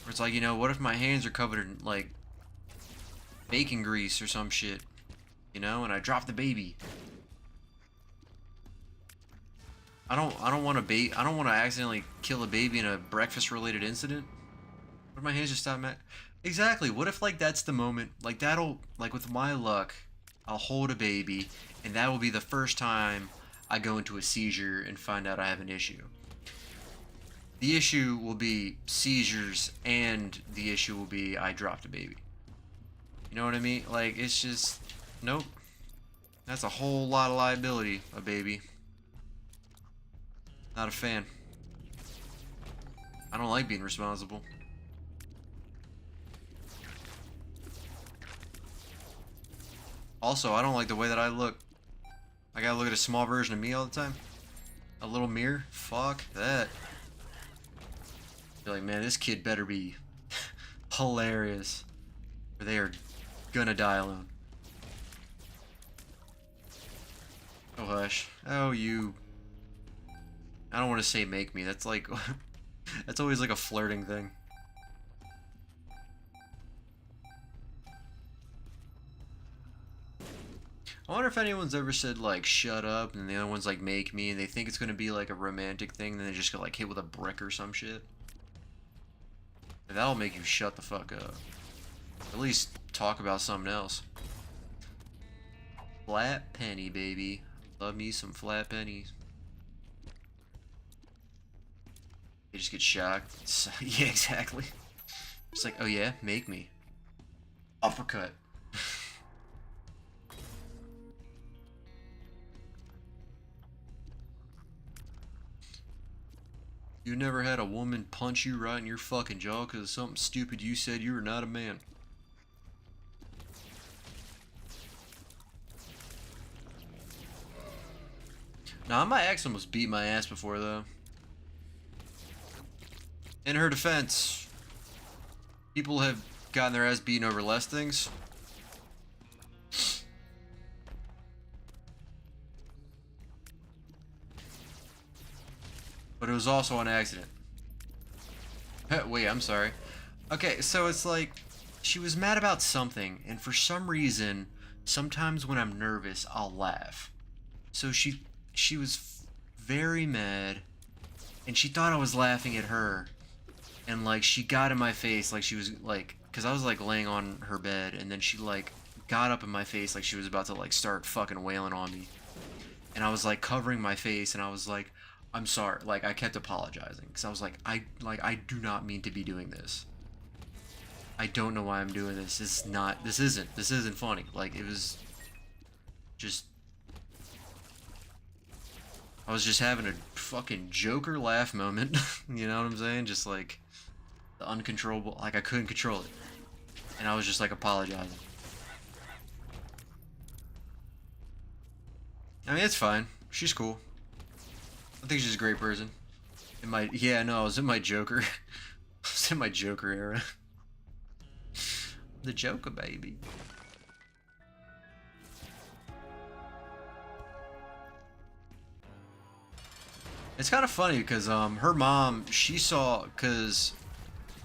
A: Or it's like, you know, what if my hands are covered in like bacon grease or some shit, you know, and I drop the baby. I don't want to accidentally kill a baby in a breakfast related incident. What if my hands just stop at? Exactly. What if like that's the moment? Like that'll like with my luck, I'll hold a baby and that will be the first time I go into a seizure and find out I have an issue. The issue will be seizures and the issue will be I dropped a baby. You know what I mean? Like it's just nope. That's a whole lot of liability, a baby. Not a fan. I don't like being responsible. Also, I don't like the way that I look. I gotta look at a small version of me all the time. A little mirror? Fuck that. You're like, man, this kid better be hilarious. Or they are gonna die alone. Oh, hush. Oh, you. I don't want to say make me. That's like... that's always like a flirting thing. I wonder if anyone's ever said like shut up and the other one's like make me and they think it's gonna be like a romantic thing and then they just get like hit with a brick or some shit. That'll make you shut the fuck up. At least talk about something else. Flat penny, baby. Love me some flat pennies. They just get shocked. Yeah, exactly. It's like, oh yeah, make me. Uppercut. You never had a woman punch you right in your fucking jaw because of something stupid you said you were not a man. Nah, my ex almost beat my ass before though. In her defense, people have gotten their ass beaten over less things. But it was also an accident. Wait, I'm sorry. Okay, so it's like, she was mad about something, and for some reason, sometimes when I'm nervous, I'll laugh. So she was very mad, and she thought I was laughing at her. And like, she got in my face, like she was like, cause I was like laying on her bed, and then she like, got up in my face like she was about to like start fucking wailing on me. And I was like covering my face, and I was like, I'm sorry. Like, I kept apologizing because I was like, I do not mean to be doing this. I don't know why I'm doing this. This isn't funny. Like, it was just, I was just having a fucking Joker laugh moment. You know what I'm saying? Just like the uncontrollable, like I couldn't control it. And I was just like apologizing. I mean, it's fine. She's cool. I think she's a great person. Yeah, no, I was in my Joker. I was in my Joker era. The Joker, baby. It's kind of funny because her mom, she saw, because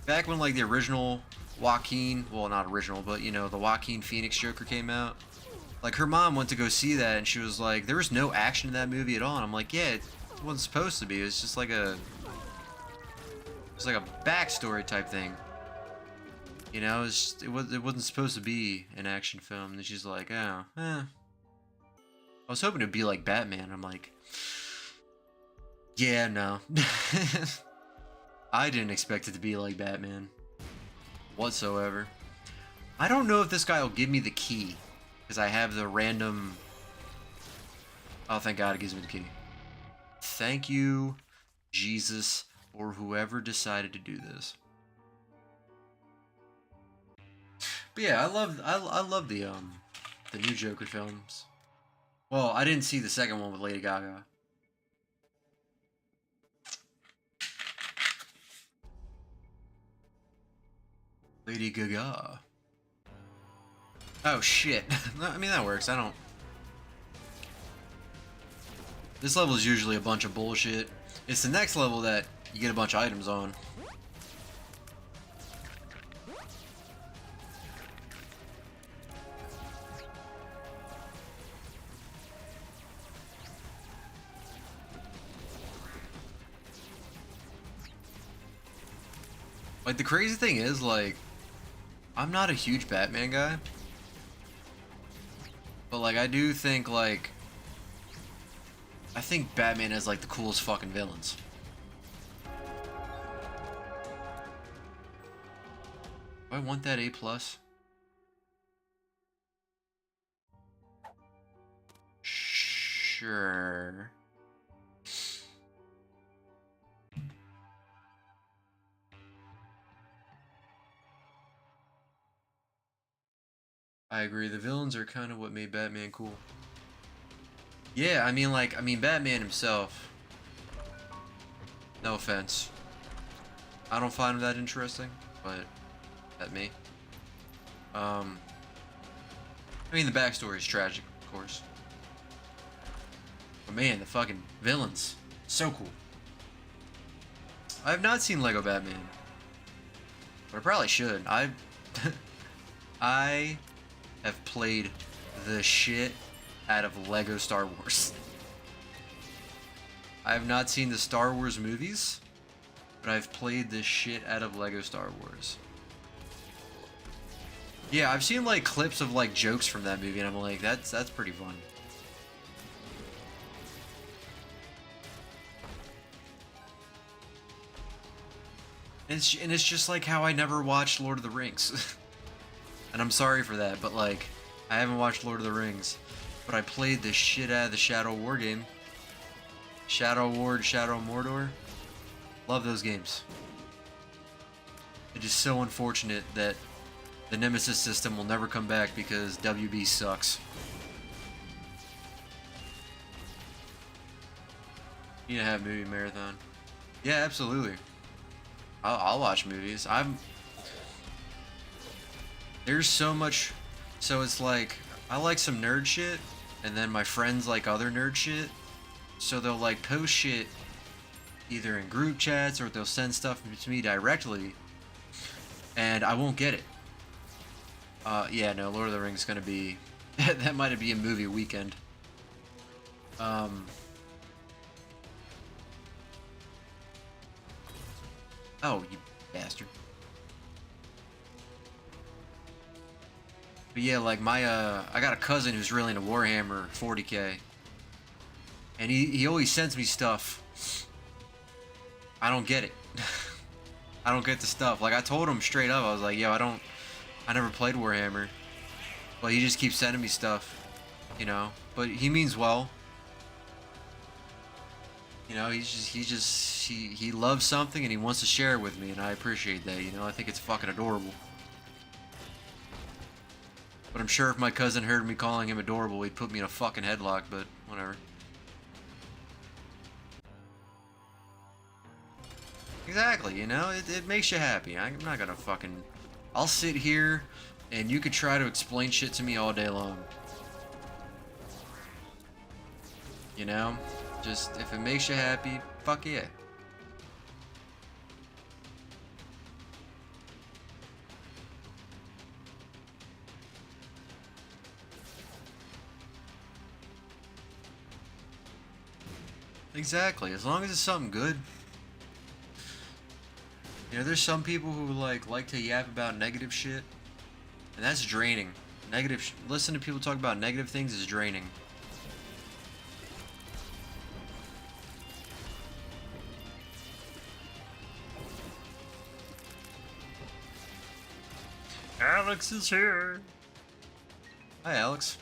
A: back when like the original Joaquin, well not original, but you know, the Joaquin Phoenix Joker came out, like her mom went to go see that and she was like, there was no action in that movie at all. And I'm like, yeah, it wasn't supposed to be. It was just like it's like a backstory type thing. You know, it wasn't supposed to be an action film. And she's like, oh, I was hoping it'd be like Batman. I'm like, yeah, no. I didn't expect it to be like Batman whatsoever. I don't know if this guy will give me the key because I have the random. Oh, thank God it gives me the key. Thank you, Jesus, or whoever decided to do this. But yeah, I love the new Joker films. Well, I didn't see the second one with Lady Gaga. Lady Gaga. Oh shit. I mean that works. I don't. This level is usually a bunch of bullshit. It's the next level that you get a bunch of items on. Like, the crazy thing is, like, I'm not a huge Batman guy. But, like, I do think, like, I think Batman has, like, the coolest fucking villains. Do I want that A+? Sure. I agree. The villains are kind of what made Batman cool. Yeah, I mean, like, Batman himself. No offense. I don't find him that interesting, but that's me. I mean, the backstory is tragic, of course. But man, the fucking villains, so cool. I have not seen Lego Batman, but I probably should. I have played the shit out of Lego Star Wars. I have not seen the Star Wars movies, but I've played the shit out of Lego Star Wars. Yeah, I've seen like clips of like jokes from that movie, and I'm like, that's pretty fun. And it's just like how I never watched Lord of the Rings. And I'm sorry for that, but like, I haven't watched Lord of the Rings, but I played the shit out of the Shadow War game. Shadow War, Shadow Mordor. Love those games. It is so unfortunate that the Nemesis system will never come back because WB sucks. You need to have movie marathon. Yeah, absolutely. I'll watch movies. There's so much. So it's like, I like some nerd shit, and then my friends like other nerd shit. So they'll like post shit either in group chats or they'll send stuff to me directly, and I won't get it. Yeah, no, Lord of the Rings is gonna be that might be a movie weekend. Oh, you bastard. But yeah, like my I got a cousin who's really into Warhammer 40K. And he always sends me stuff. I don't get it. I don't get the stuff. Like, I told him straight up, I was like, yo, I never played Warhammer. But he just keeps sending me stuff, you know. But he means well. You know, he loves something and he wants to share it with me, and I appreciate that, you know. I think it's fucking adorable. But I'm sure if my cousin heard me calling him adorable, he'd put me in a fucking headlock, but whatever. Exactly, you know, it makes you happy. I'm not gonna fucking... I'll sit here and you could try to explain shit to me all day long. You know? Just, if it makes you happy, fuck yeah. Exactly, as long as it's something good. You know, there's some people who like to yap about negative shit, and that's draining. Listen to people talk about negative things is draining. Alex is here. Hi, Alex.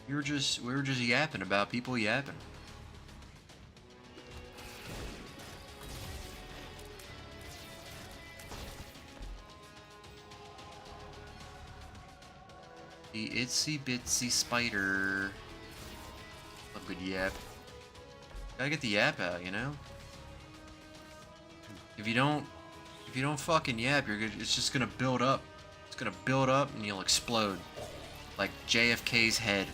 A: We were just yapping about people yapping. The itsy bitsy spider. A good yap. Gotta get the yap out, you know? If you don't fucking yap, it's just gonna build up. It's gonna build up and you'll explode. Like JFK's head.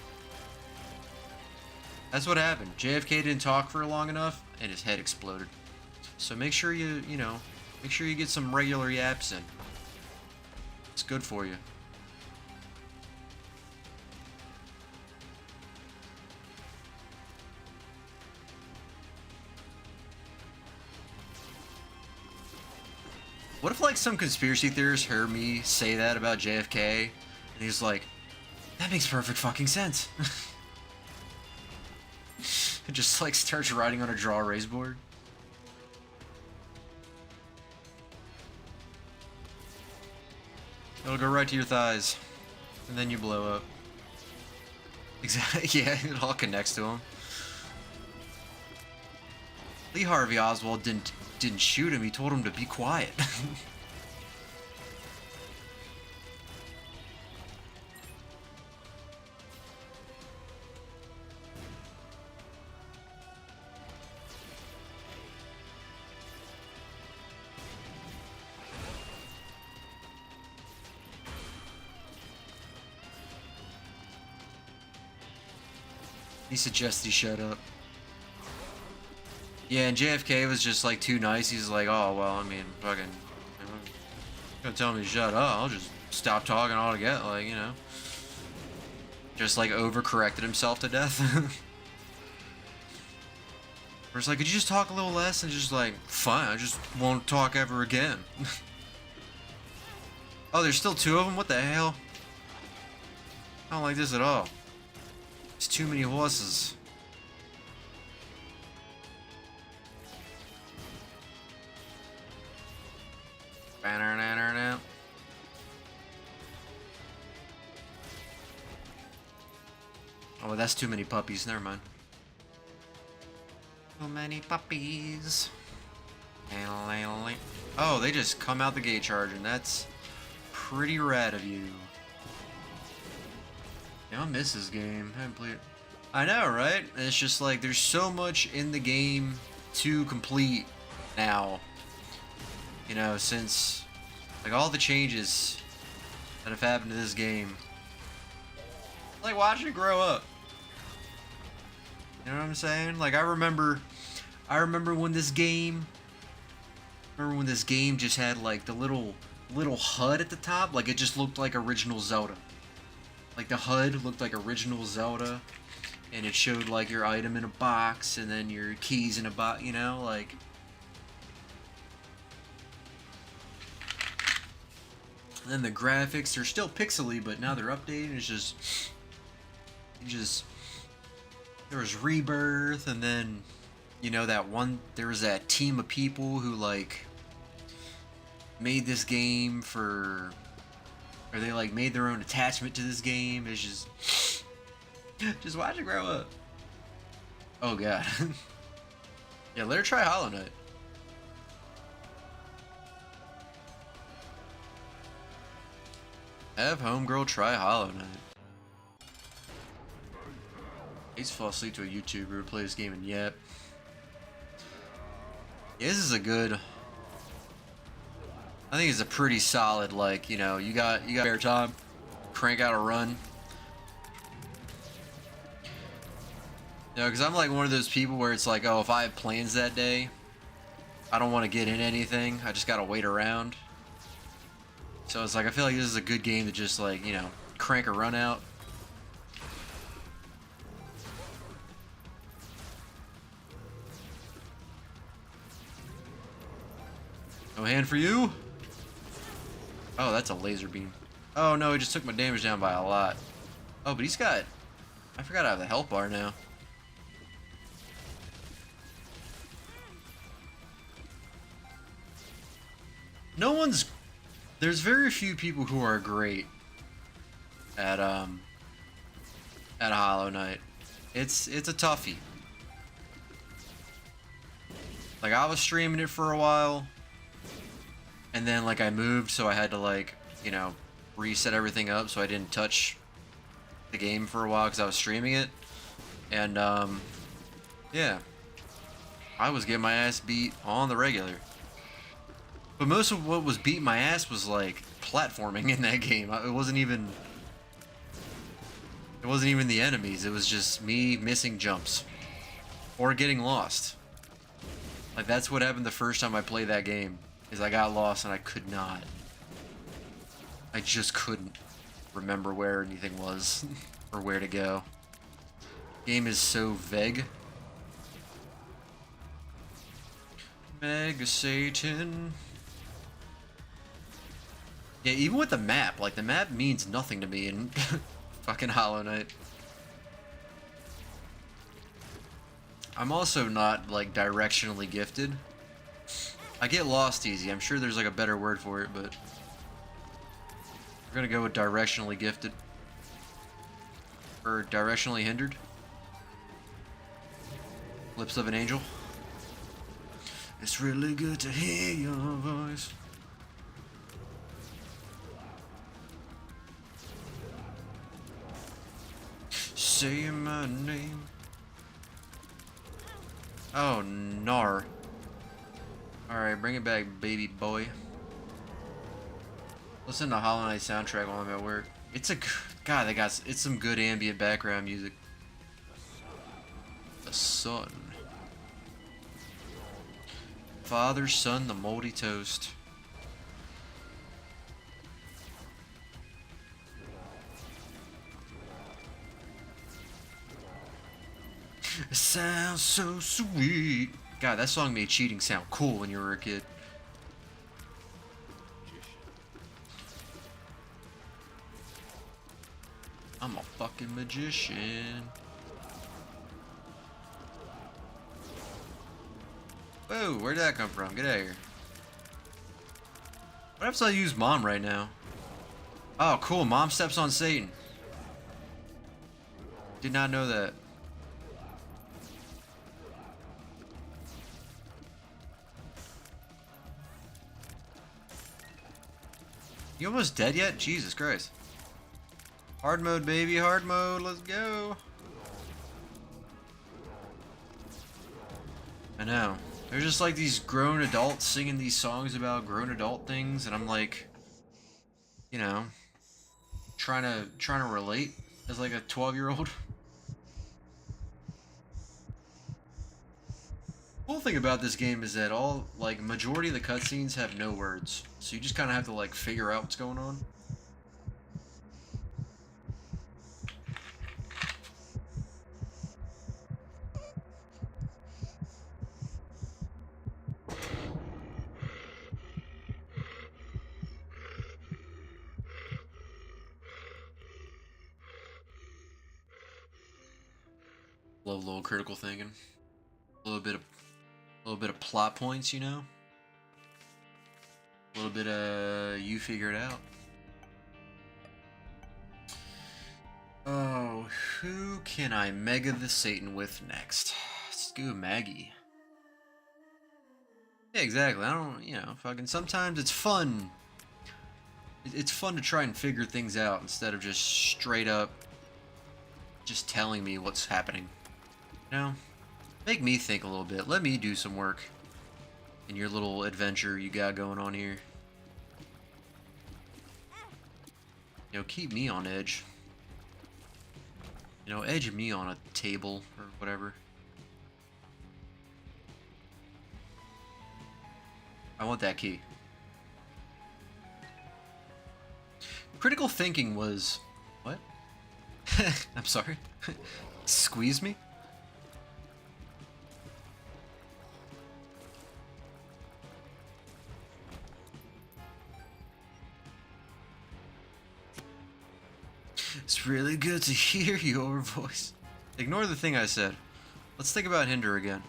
A: That's what happened. JFK didn't talk for long enough and his head exploded. So make sure make sure you get some regular yaps in. It's good for you. What if like some conspiracy theorist heard me say that about JFK and he's like, that makes perfect fucking sense. It just like starts writing on a draw erase board. It'll go right to your thighs. And then you blow up. Exactly, yeah, it all connects to him. Lee Harvey Oswald didn't shoot him, he told him to be quiet. He suggests he shut up. Yeah, and JFK was just like too nice. He's like, oh, well, I mean, fucking, you're gonna tell me to shut up, I'll just stop talking altogether, like, you know. Just like overcorrected himself to death. Or it's like, could you just talk a little less? And just like, fine, I just won't talk ever again. Oh, there's still two of them? What the hell? I don't like this at all. There's too many horses. Oh, that's too many puppies. Never mind. Too many puppies. Oh, they just come out the gate charging. That's pretty rad of you. Yeah, I miss this game. I haven't played it. I know, right? It's just like there's so much in the game to complete now. You know, since like all the changes that have happened to this game. Like watching it grow up. You know what I'm saying? Like I remember when this game just had like the little HUD at the top, like it just looked like original Zelda. Like the HUD looked like original Zelda, and it showed like your item in a box and then your keys in a box, you know, like. And then the graphics, they're still pixely, but now they're updated. It's just there was Rebirth, and then you know there was that team of people who like made this game or they like made their own attachment to this game. It's just watch it grow up. Oh god. Yeah, let her try Hollow Knight. Have homegirl try Hollow Knight. I used to fall asleep to a YouTuber who play this game and yep. Yeah, this is a good. I think it's a pretty solid, like, you know, you got spare time, crank out a run. You know, because I'm like one of those people where it's like, oh, if I have plans that day, I don't want to get in anything. I just gotta wait around. So it's like, I feel like this is a good game to just like, you know, crank a run out. No hand for you. Oh, that's a laser beam. Oh no, he just took my damage down by a lot. Oh, but he's got... I forgot I have the health bar now. No one's... There's very few people who are great at Hollow Knight. It's a toughie. Like, I was streaming it for a while, and then like I moved, so I had to like, you know, reset everything up so I didn't touch the game for a while because I was streaming it. And yeah, I was getting my ass beat on the regular. But most of what was beating my ass was like platforming in that game. It wasn't even the enemies. It was just me missing jumps or getting lost. Like, that's what happened the first time I played that game, is I got lost and I could not. I just couldn't remember where anything was or where to go. Game is so vague. Mega Satan. Yeah, even with the map, like, the map means nothing to me in fucking Hollow Knight. I'm also not, like, directionally gifted. I get lost easy. I'm sure there's, like, a better word for it, but... we're gonna go with directionally gifted. Or directionally hindered. Lips of an angel. It's really good to hear your voice. Say my name. Oh, nar. Alright, bring it back, baby boy. Listen to Hollow Knight soundtrack while I'm at work. It's a... God, it's some good ambient background music. The sun. Father, son, the moldy toast. It sounds so sweet. God, that song made cheating sound cool when you were a kid. I'm a fucking magician. Whoa, where'd that come from? Get out of here. What if I use Mom right now? Oh, cool. Mom steps on Satan. Did not know that. You almost dead yet? Jesus Christ. Hard mode, baby. Hard mode. Let's go. I know. There's just like these grown adults singing these songs about grown adult things, and I'm like, you know, trying to relate as like a 12-year-old. Cool thing about this game is that majority of the cutscenes have no words, so you just kind of have to like figure out what's going on. Love a little critical thinking, a little bit of plot points, you know, a little bit of you figure it out. Oh, who can I mega the Satan with next? Let's go Maggie. Yeah, exactly. I don't, you know, fucking sometimes it's fun. It's fun to try and figure things out instead of just straight up just telling me what's happening. You know? Make me think a little bit. Let me do some work in your little adventure you got going on here. You know, keep me on edge. You know, edge me on a table or whatever. I want that key. Critical thinking was... What? I'm sorry. Squeeze me? It's really good to hear your voice. Ignore the thing I said. Let's think about Hinder again.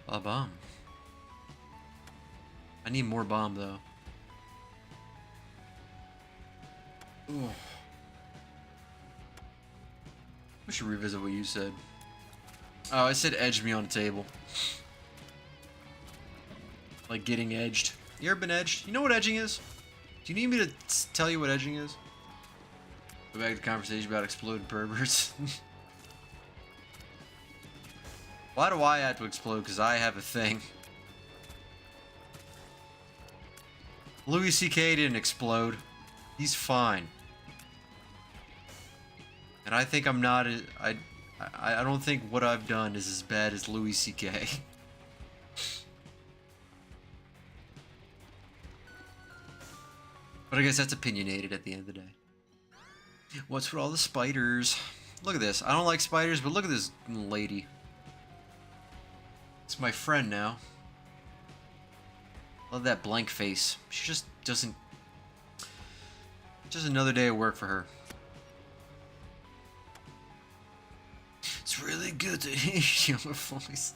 A: A bomb. I need more bomb though. Ooh. We should revisit what you said. Oh, I said edge me on a table. Like getting edged. You ever been edged? You know what edging is? Do you need me to tell you what edging is? Go back to the conversation about exploded perverts. Why do I have to explode? Because I have a thing. Louis C.K. didn't explode. He's fine. And I think I'm not... I don't think what I've done is as bad as Louis C.K. But I guess that's opinionated at the end of the day. What's with all the spiders? Look at this. I don't like spiders, but look at this lady. It's my friend now. Love that blank face. She just doesn't... Just another day of work for her. It's really good to hear your voice.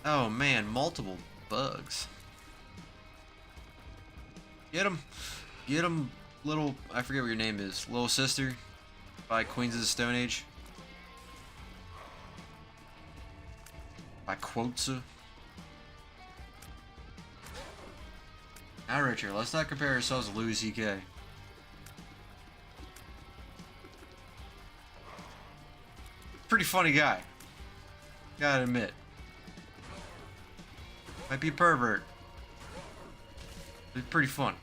A: Oh man, multiple bugs. Get him. Get him, little... I forget what your name is. Little sister by Queens of the Stone Age. By Quotza. Now, Richard, let's not compare ourselves to Louis C.K. Pretty funny guy. Gotta admit. Might be a pervert. But he's pretty fun.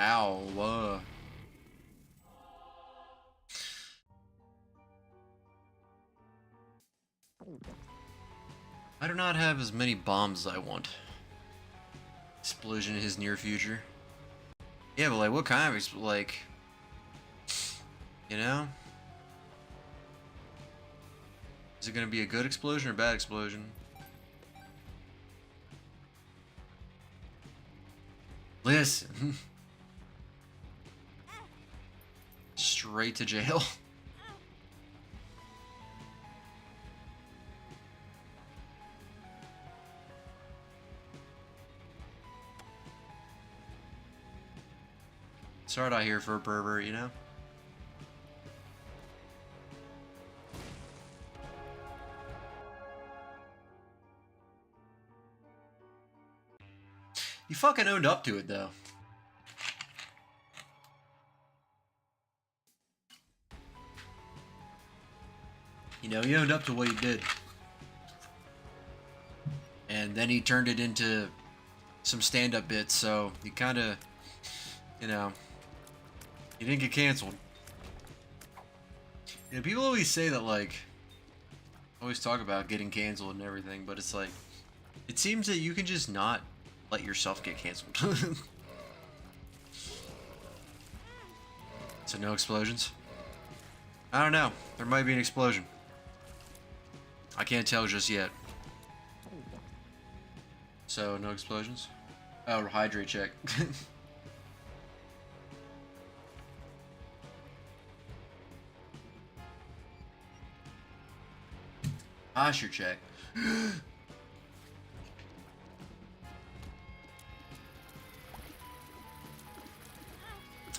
A: Ow. I do not have as many bombs as I want. Explosion in his near future. Yeah, but like, what kind of like, you know? Is it gonna be a good explosion or a bad explosion? Listen. Straight to jail. It's hard out here for a pervert, you know? You fucking owned up to it, though. You know, he owned up to what he did. And then he turned it into some stand-up bits, so he kind of, you know, he didn't get canceled. You know, people always say that, like, always talk about getting canceled and everything, but it's like, it seems that you can just not let yourself get canceled. So no explosions? I don't know. There might be an explosion. I can't tell just yet. So no explosions? Oh, hydrate check. Posture check.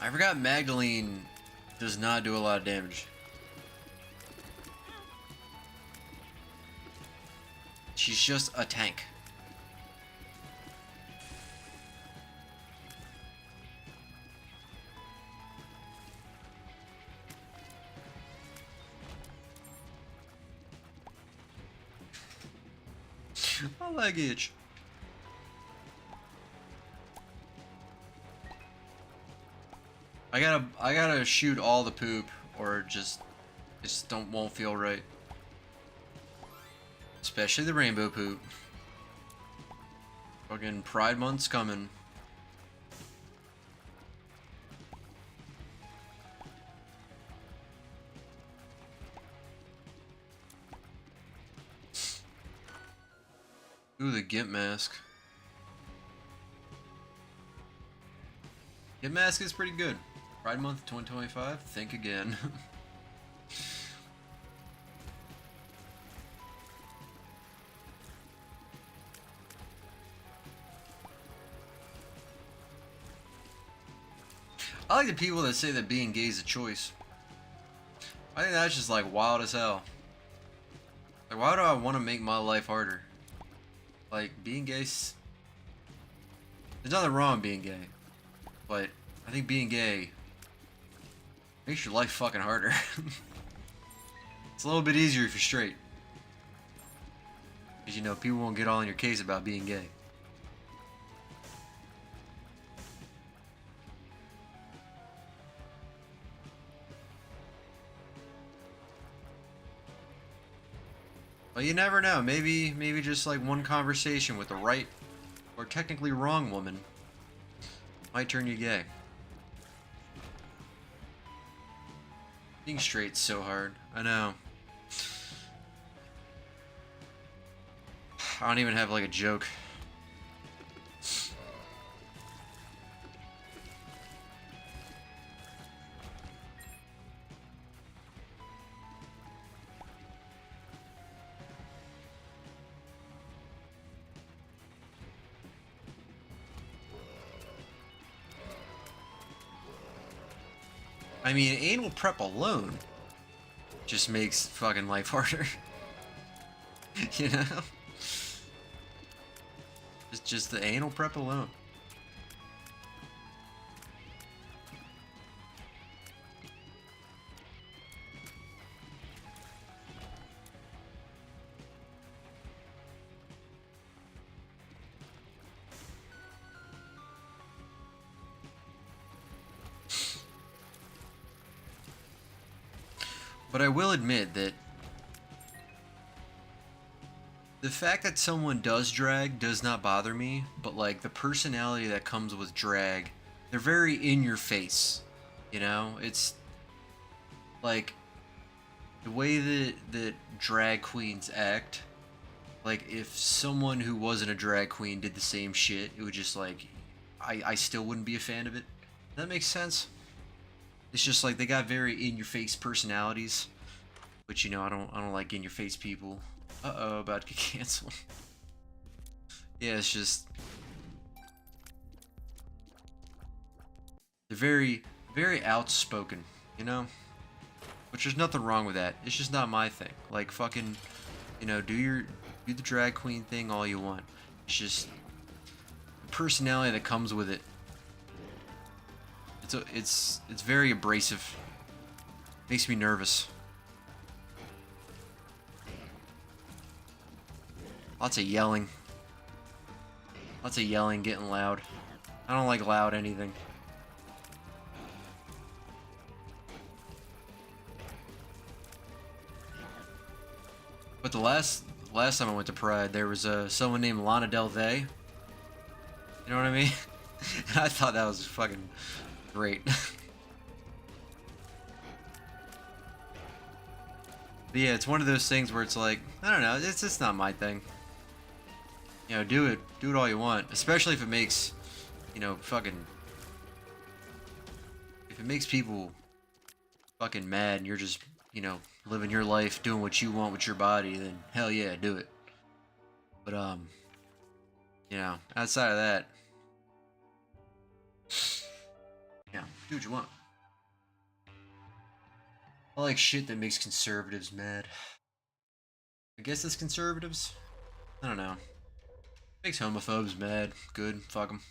A: I forgot Magdalene does not do a lot of damage. She's just a tank. leg itch. I gotta shoot all the poop, or just won't feel right. Especially the rainbow poop. Fucking Pride Month's coming. Ooh, the Gimp mask. Gimp mask is pretty good. Pride Month 2025, think again. I like the people that say that being gay is a choice. I think that's just like wild as hell. Like, why do I want to make my life harder? Like, being gay, there's nothing wrong with being gay, but I think being gay makes your life fucking harder. It's a little bit easier if you're straight. Because, you know, people won't get all in your case about being gay. But you never know. Maybe just like one conversation with the right or technically wrong woman might turn you gay. Being straight's so hard. I know. I don't even have like a joke. I mean, anal prep alone just makes fucking life harder. You know? Just the anal prep alone. But I will admit that the fact that someone does drag does not bother me, but like the personality that comes with drag, they're very in your face. You know? It's like the way that drag queens act. Like if someone who wasn't a drag queen did the same shit, it would just like I still wouldn't be a fan of it. That makes sense. It's just like they got very in your face personalities, which, you know, I don't like in your face people. Uh-oh, about to get canceled. Yeah, it's just they're very outspoken, you know? Which there's nothing wrong with that. It's just not my thing. Like fucking, you know, do the drag queen thing all you want. It's just the personality that comes with it. It's very abrasive. Makes me nervous. Lots of yelling. Lots of yelling, getting loud. I don't like loud anything. But the last time I went to Pride, there was someone named Lana Del Rey. You know what I mean? I thought that was fucking great. But yeah, it's one of those things where it's like, I don't know, it's just not my thing. You know, do it all you want, especially if it makes, you know, if it makes people fucking mad and you're just, you know, living your life, doing what you want with your body, then hell yeah, do it. But you know, outside of that, yeah, do what you want. I like shit that makes conservatives mad. I guess it's conservatives? I don't know. Makes homophobes mad. Good. Fuck them.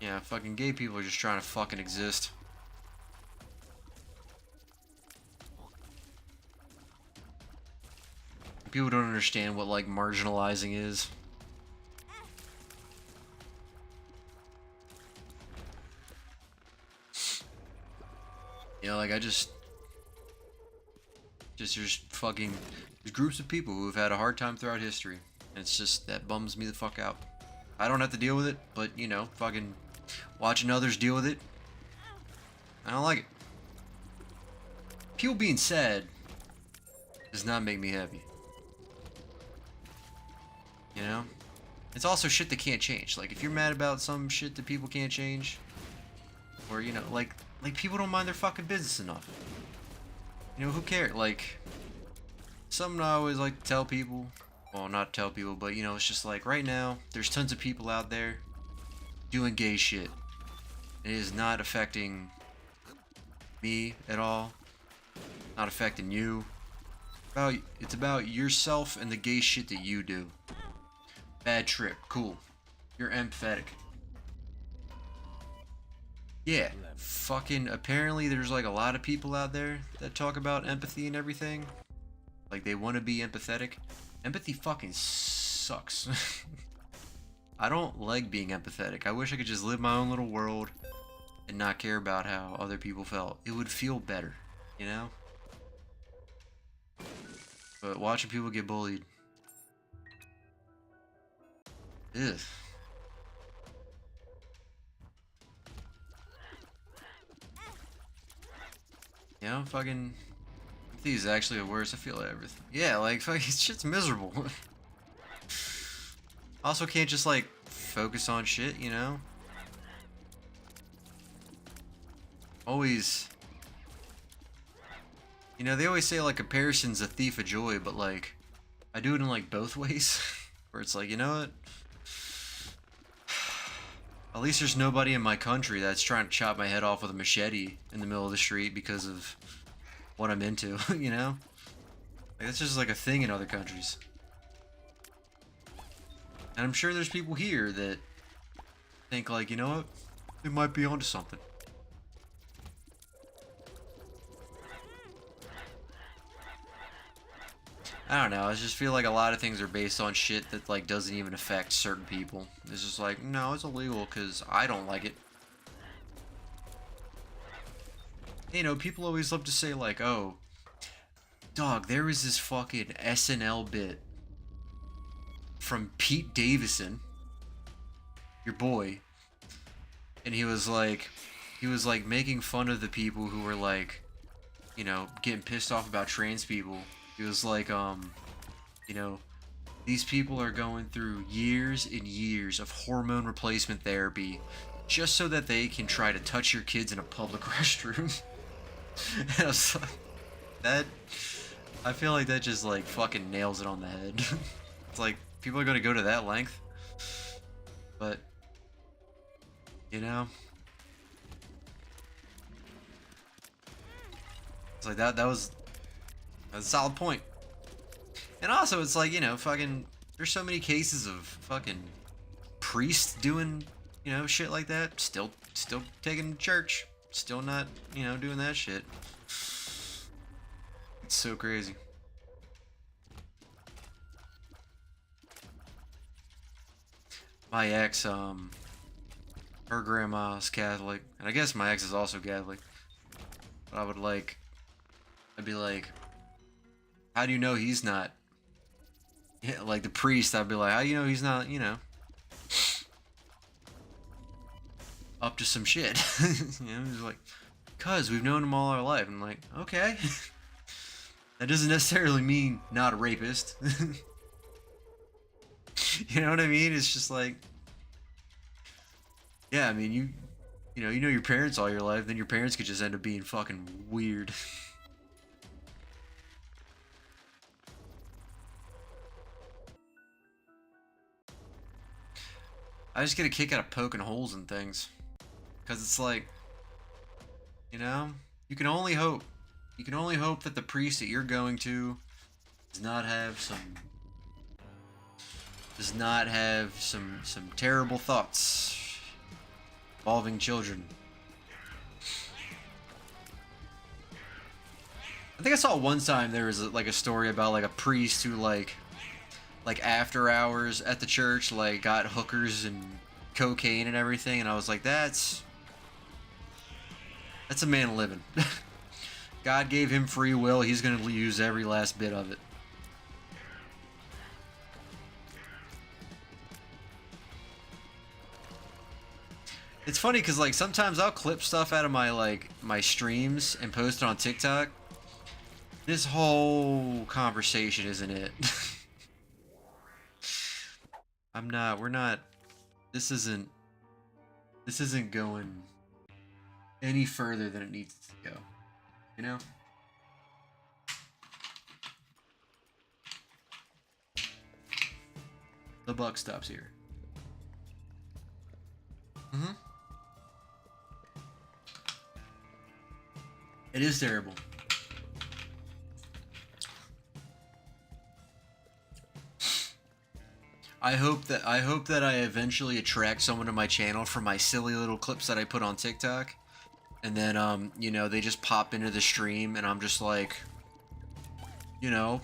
A: Yeah, fucking gay people are just trying to fucking exist. People don't understand what like marginalizing is. You know, like I just there's fucking there's groups of people who have had a hard time throughout history, and it's just that bums me the fuck out. I don't have to deal with it, but you know, fucking watching others deal with it, I don't like it. People being sad does not make me happy. You know? It's also shit that can't change. Like if you're mad about some shit that people can't change, or you know, like people don't mind their fucking business enough. You know, who cares? Like something I always like to tell people, well, not tell people, but you know, it's just like right now there's tons of people out there doing gay shit. It is not affecting me at all. Not affecting you. It's about yourself and the gay shit that you do. Bad trip. Cool. You're empathetic. Yeah. Fucking apparently there's like a lot of people out there that talk about empathy and everything. Like they want to be empathetic. Empathy fucking sucks. I don't like being empathetic. I wish I could just live my own little world and not care about how other people felt. It would feel better, you know? But watching people get bullied. Ugh. You know, fucking empathy is actually the worst. I feel everything. Yeah, like fucking shit's miserable. Also can't just like focus on shit, you know? Always, you know, they always say like comparison's a thief of joy, but like I do it in like both ways. Where it's like, you know what? At least there's nobody in my country that's trying to chop my head off with a machete in the middle of the street because of what I'm into, you know? Like that's just like a thing in other countries. And I'm sure there's people here that think like, you know what? They might be onto something. I don't know, I just feel like a lot of things are based on shit that like doesn't even affect certain people. It's just like, no, it's illegal because I don't like it. You know, people always love to say like, oh, dog, there was this fucking SNL bit from Pete Davidson, your boy, and he was like making fun of the people who were like, you know, getting pissed off about trans people. He was like, you know, these people are going through years and years of hormone replacement therapy just so that they can try to touch your kids in a public restroom. And I was like, that, I feel like that just like fucking nails it on the head. It's like, people are gonna go to that length. But, you know, it's like that's a solid point. And also, it's like, you know, fucking, there's so many cases of fucking priests doing, you know, shit like that. Still taking church. Still not, you know, doing that shit. It's so crazy. My ex, her grandma's Catholic. And I guess my ex is also Catholic. But I'd be like, how do you know he's not? Yeah, like the priest, I'd be like, how do you know he's not, you know, up to some shit? You know, he's like, cuz we've known him all our life. I'm like, okay. That doesn't necessarily mean not a rapist. You know what I mean? It's just like, yeah, I mean, you know your parents all your life, then your parents could just end up being fucking weird. I just get a kick out of poking holes in things. Because it's like, you know, you can only hope. You can only hope that the priest that you're going to does not have some terrible thoughts involving children. I think I saw one time there was like a story about like a priest who like after hours at the church like got hookers and cocaine and everything, and I was like, that's a man living. God gave him free will. He's gonna use every last bit of it. It's funny because like sometimes I'll clip stuff out of my streams and post it on TikTok. This whole conversation isn't it. we're not, this isn't going any further than it needs to go, you know? The buck stops here. Mm-hmm. It is terrible. I hope that I eventually attract someone to my channel for my silly little clips that I put on TikTok, and then you know, they just pop into the stream, and I'm just like, you know,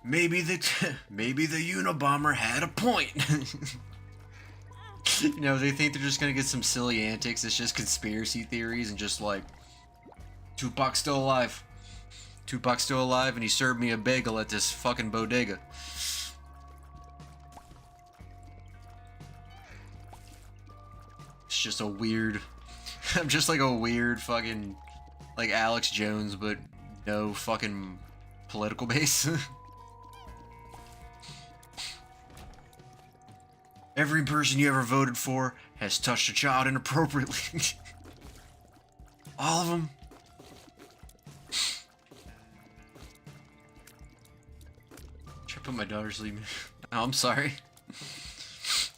A: maybe the Unabomber had a point. You know, they think they're just gonna get some silly antics. It's just conspiracy theories and just like, Tupac's still alive. Tupac's still alive, and he served me a bagel at this fucking bodega. It's just a weird... I'm just like a weird fucking... like Alex Jones, but no fucking political base. Every person you ever voted for has touched a child inappropriately. All of them. Should I put my daughter to sleep? Oh, I'm sorry.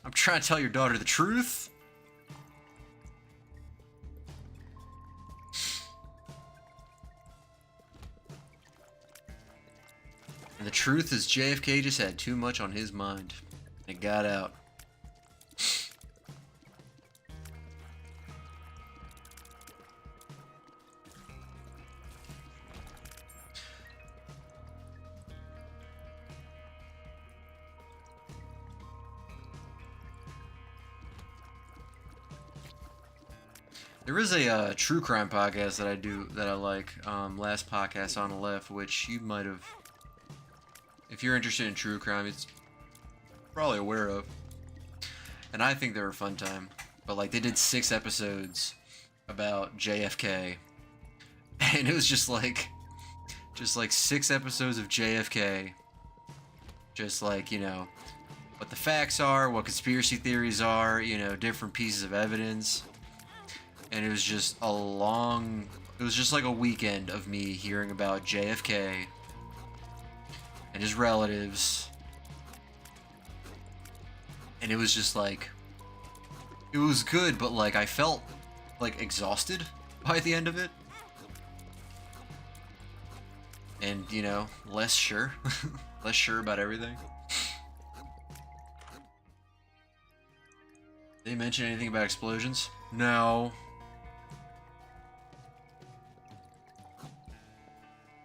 A: I'm trying to tell your daughter the truth. And the truth is JFK just had too much on his mind. It got out. There is a true crime podcast that I do that I like, Last Podcast on the Left, which you might have, if you're interested in true crime, it's probably aware of. And I think they're a fun time. But like, they did 6 episodes about JFK, and it was just like 6 episodes of JFK, just like, you know, what the facts are, what conspiracy theories are, you know, different pieces of evidence. And it was just it was just like a weekend of me hearing about JFK and his relatives. And it was just like, it was good, but like I felt like exhausted by the end of it. And, you know, less sure. Less sure about everything. Did they mention anything about explosions? No.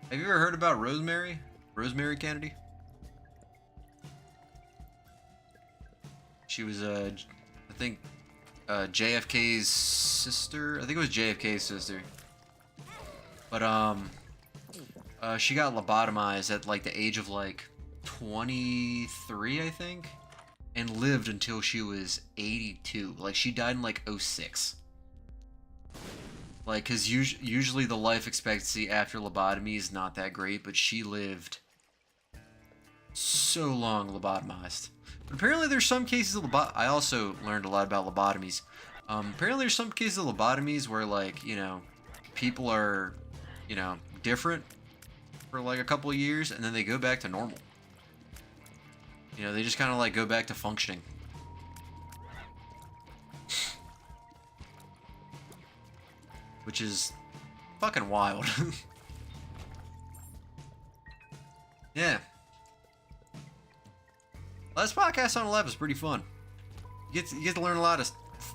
A: Have you ever heard about Rosemary? Rosemary Kennedy? She was, I think, JFK's sister. I think it was JFK's sister. But, she got lobotomized at, like, the age of, like, 23, I think? And lived until she was 82. Like, she died in, like, 06. Like, because usually the life expectancy after lobotomy is not that great, but she lived so long lobotomized. But apparently there's some cases of I also learned a lot about lobotomies. Apparently there's some cases of lobotomies where, like, you know, people are, you know, different for, like, a couple of years, and then they go back to normal. You know, they just kind of, like, go back to functioning. Which is fucking wild. Yeah. Last Podcast on the Left is pretty fun. You get to learn a lot of,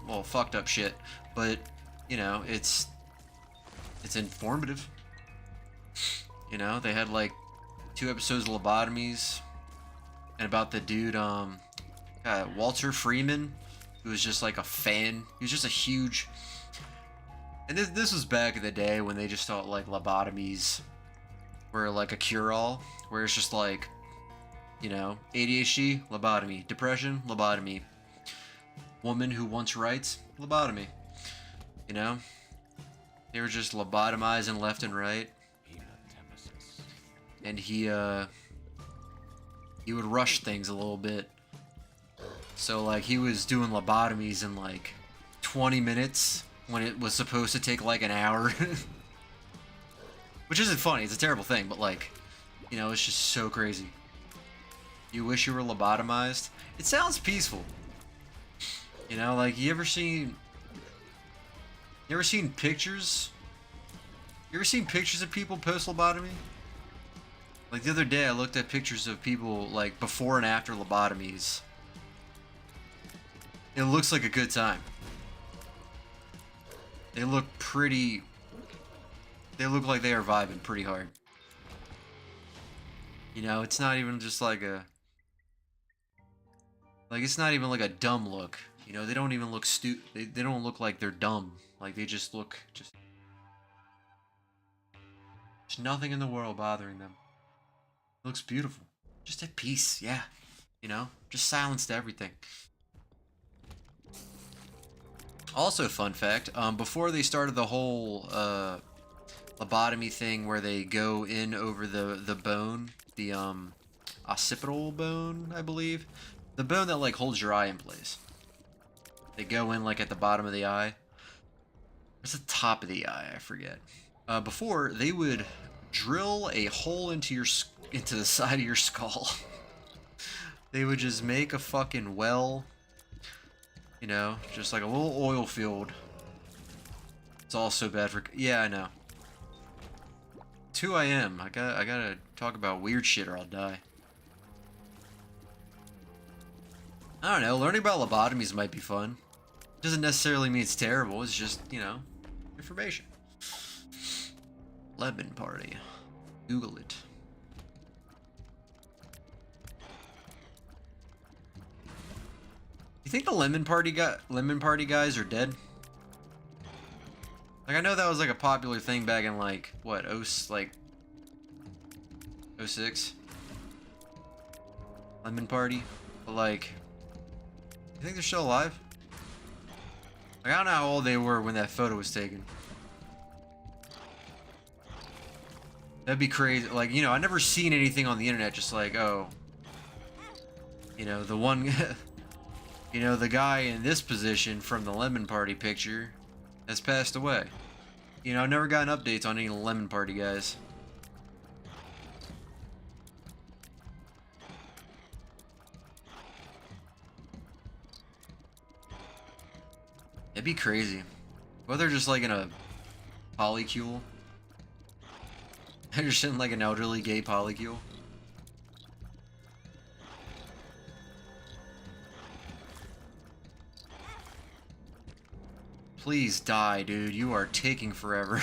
A: well, fucked up shit, but, you know, it's informative. You know, they had like 2 episodes of lobotomies, and about the dude, Walter Freeman, who was just like a fan. He was just a huge. And this was back in the day when they just thought like lobotomies were like a cure-all, where it's just like, you know, ADHD, lobotomy, depression, lobotomy, woman who wants rights, lobotomy. You know, they were just lobotomizing left and right. And he would rush things a little bit. So like he was doing lobotomies in like 20 minutes when it was supposed to take like an hour. Which isn't funny, it's a terrible thing, but like, you know, it's just so crazy. You wish you were lobotomized? It sounds peaceful. You know, like you ever seen pictures? You ever seen pictures of people post lobotomy? Like the other day I looked at pictures of people like before and after lobotomies. It looks like a good time. They look like they are vibing pretty hard. You know, it's not even just like it's not even like a dumb look. You know, they don't even look they don't look like they're dumb. Like they just look there's nothing in the world bothering them. It looks beautiful. Just at peace, yeah. You know, just silenced everything. Also, fun fact, before they started the whole lobotomy thing where they go in over the bone, the occipital bone, I believe, the bone that like holds your eye in place. They go in like at the bottom of the eye. Where's the top of the eye? I forget. Before they would drill a hole into the side of your skull. They would just make a fucking well. You know, just like a little oil field. It's all so bad for. Yeah, I know. It's who I am. I gotta talk about weird shit or I'll die. I don't know. Learning about lobotomies might be fun. Doesn't necessarily mean it's terrible. It's just, you know, information. Lemon Party. Google it. You think the Lemon Party guys are dead? Like I know that was like a popular thing back in like what, 06? Lemon Party? But like, you think they're still alive? Like I don't know how old they were when that photo was taken. That'd be crazy. Like, you know, I never seen anything on the internet just like, oh, you know, the one you know, the guy in this position from the Lemon Party picture has passed away. You know, I've never gotten updates on any Lemon Party guys. It'd be crazy. Well, they're just like in a polycule. They're just in like an elderly gay polycule. Please die, dude. You are taking forever.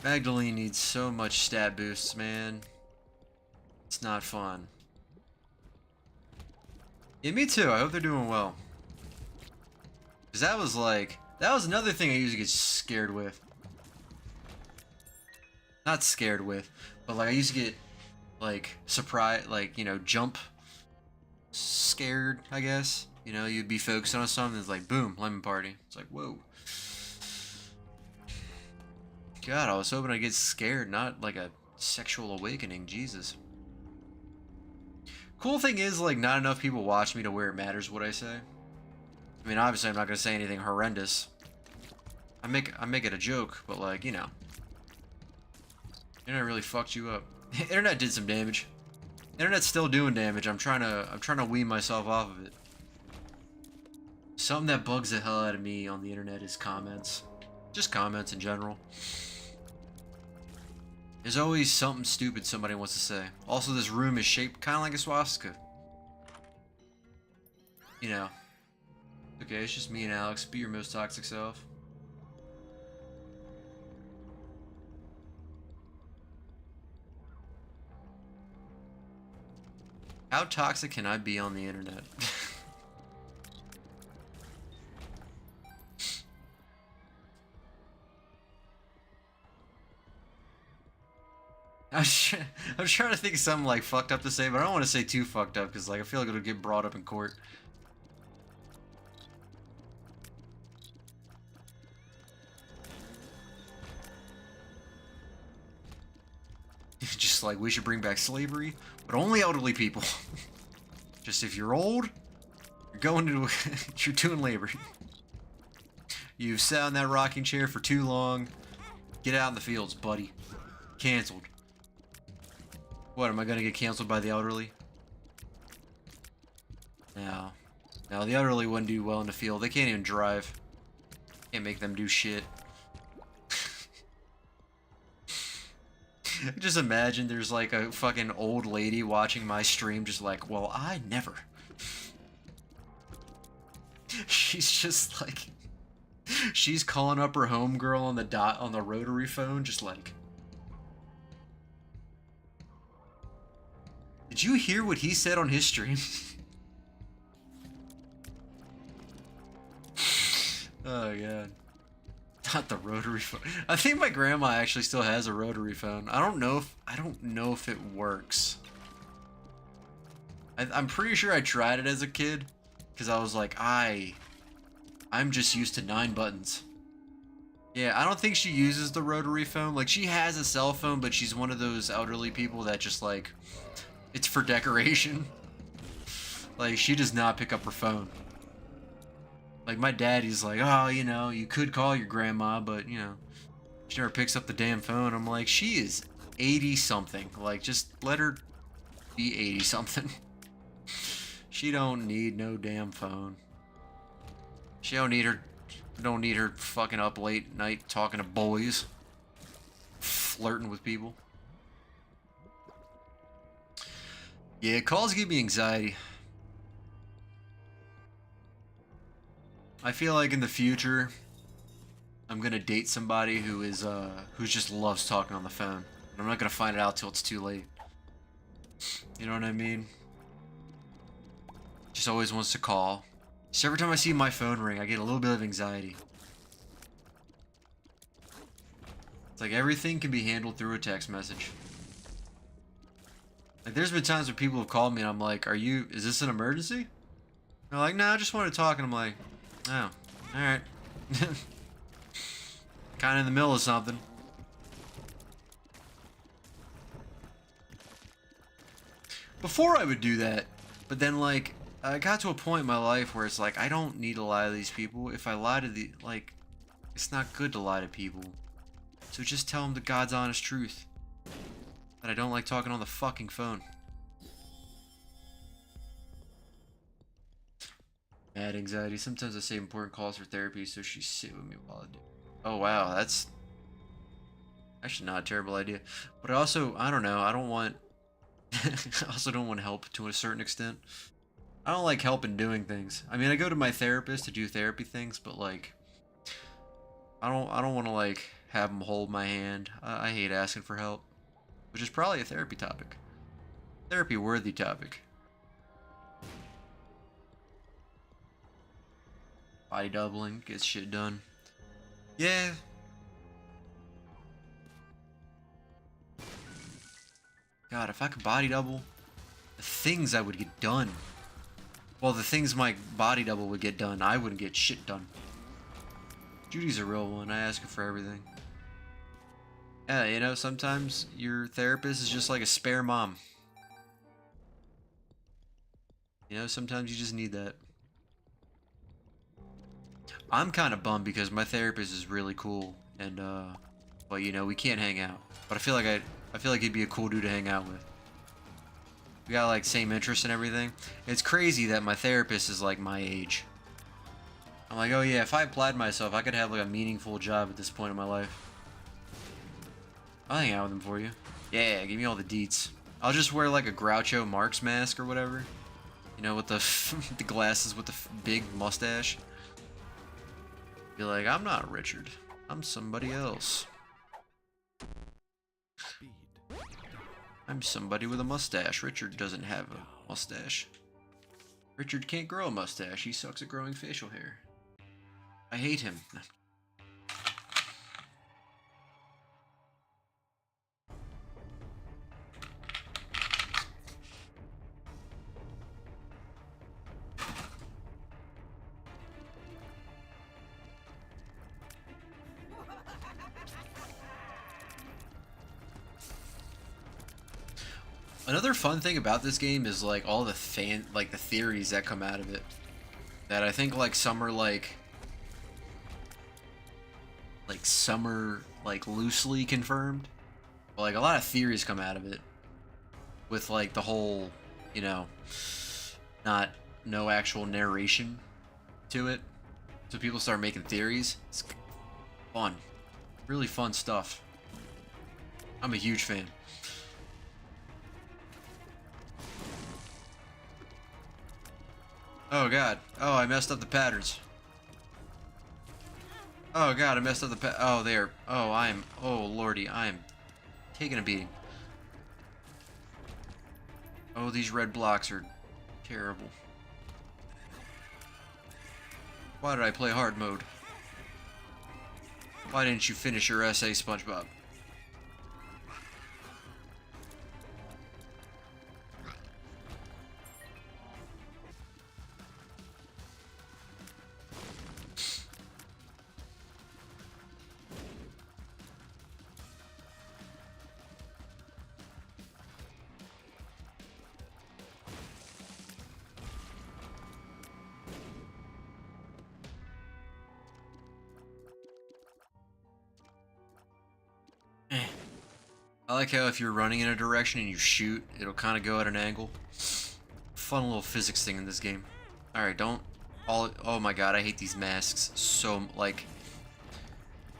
A: Magdalene needs so much stat boosts, man. It's not fun. Yeah, me too. I hope they're doing well. Because that was another thing I used to get scared with. Not scared with, but like I used to get like surprised, like, you know, jump scared, I guess. You know, you'd be focused on something, it's like boom, Lemon Party. It's like, whoa. God, I was hoping I'd get scared, not like a sexual awakening, Jesus. Cool thing is, like, not enough people watch me to where it matters what I say. I mean, obviously I'm not gonna say anything horrendous. I make it a joke, but like, you know. Internet really fucked you up. Internet did some damage. Internet's still doing damage. I'm trying to wean myself off of it. Something that bugs the hell out of me on the internet is comments. Just comments in general. There's always something stupid somebody wants to say. Also, this room is shaped kind of like a swastika. you know, okay, it's just me and Alex. Be your most toxic self. How toxic can I be on the internet? I was trying to think of something like fucked up to say, but I don't want to say too fucked up because like I feel like it'll get brought up in court. Just like we should bring back slavery, but only elderly people. Just if you're old, you're going to you're doing labor. You've sat in that rocking chair for too long. Get out in the fields, buddy. Cancelled. What, am I gonna get canceled by the elderly? No. No, the elderly wouldn't do well in the field. They can't even drive. Can't make them do shit. Just imagine there's like a fucking old lady watching my stream just like, well, I never. She's just like... She's calling up her homegirl on the rotary phone, just like... Did you hear what he said on his stream? Oh god. Not the rotary phone. I think my grandma actually still has a rotary phone. I don't know if it works. I'm pretty sure I tried it as a kid because I was like, I'm just used to 9 buttons. Yeah, I don't think she uses the rotary phone. Like, she has a cell phone, but she's one of those elderly people that just like, it's for decoration. Like, she does not pick up her phone. Like, my daddy's like, oh, you know, you could call your grandma, but, you know, she never picks up the damn phone. I'm like, she is 80-something. Like, just let her be 80-something. She don't need no damn phone. She don't need her fucking up late night talking to boys. Flirting with people. Yeah, calls give me anxiety. I feel like in the future, I'm gonna date somebody who just loves talking on the phone. And I'm not gonna find it out till it's too late. You know what I mean? Just always wants to call. So every time I see my phone ring, I get a little bit of anxiety. It's like everything can be handled through a text message. Like there's been times where people have called me and I'm like, is this an emergency? They're like, no, I just want to talk. And I'm like, oh, alright. Kinda in the middle of something. Before I would do that, but then like, I got to a point in my life where it's like, I don't need to lie to these people. If I lie to it's not good to lie to people. So just tell them the God's honest truth. That I don't like talking on the fucking phone. Mad anxiety. Sometimes I save important calls for therapy so she sit with me while I do. Oh wow, that's actually not a terrible idea. But also, I don't know, I also don't want help to a certain extent. I don't like help in doing things. I mean, I go to my therapist to do therapy things, but like, I don't want to like have them hold my hand. I hate asking for help, which is probably a therapy topic. Therapy worthy topic. Body doubling, gets shit done. Yeah. God, if I could body double, the things I would get done. Well, the things my body double would get done, I wouldn't get shit done. Judy's a real one. I ask her for everything. Yeah, you know, sometimes your therapist is just like a spare mom. You know, sometimes you just need that. I'm kind of bummed because my therapist is really cool, and but you know, we can't hang out. But I feel like he'd be a cool dude to hang out with. We got like same interests and everything. It's crazy that my therapist is like my age. I'm like, oh yeah, if I applied myself, I could have like a meaningful job at this point in my life. I'll hang out with him for you. Yeah, give me all the deets. I'll just wear like a Groucho Marx mask or whatever. You know, with the the glasses with the big mustache. Be like, I'm not Richard. I'm somebody else.
B: Speed.
A: I'm somebody with a mustache. Richard doesn't have a mustache. Richard can't grow a mustache. He sucks at growing facial hair. I hate him. Another fun thing about this game is like all the the theories that come out of it. That I think like some are like some are like loosely confirmed. But like a lot of theories come out of it. With like the whole, you know, no actual narration to it. So people start making theories. It's fun. Really fun stuff. I'm a huge fan. Oh god. Oh, I messed up the patterns. Oh god, I messed up the oh, there. Oh, oh lordy, I am taking a beating. Oh, these red blocks are terrible. Why did I play hard mode? Why didn't you finish your essay, SpongeBob? I like how if you're running in a direction and you shoot, it'll kind of go at an angle. Fun little physics thing in this game. Alright, don't... Oh my god, I hate these masks so... Like...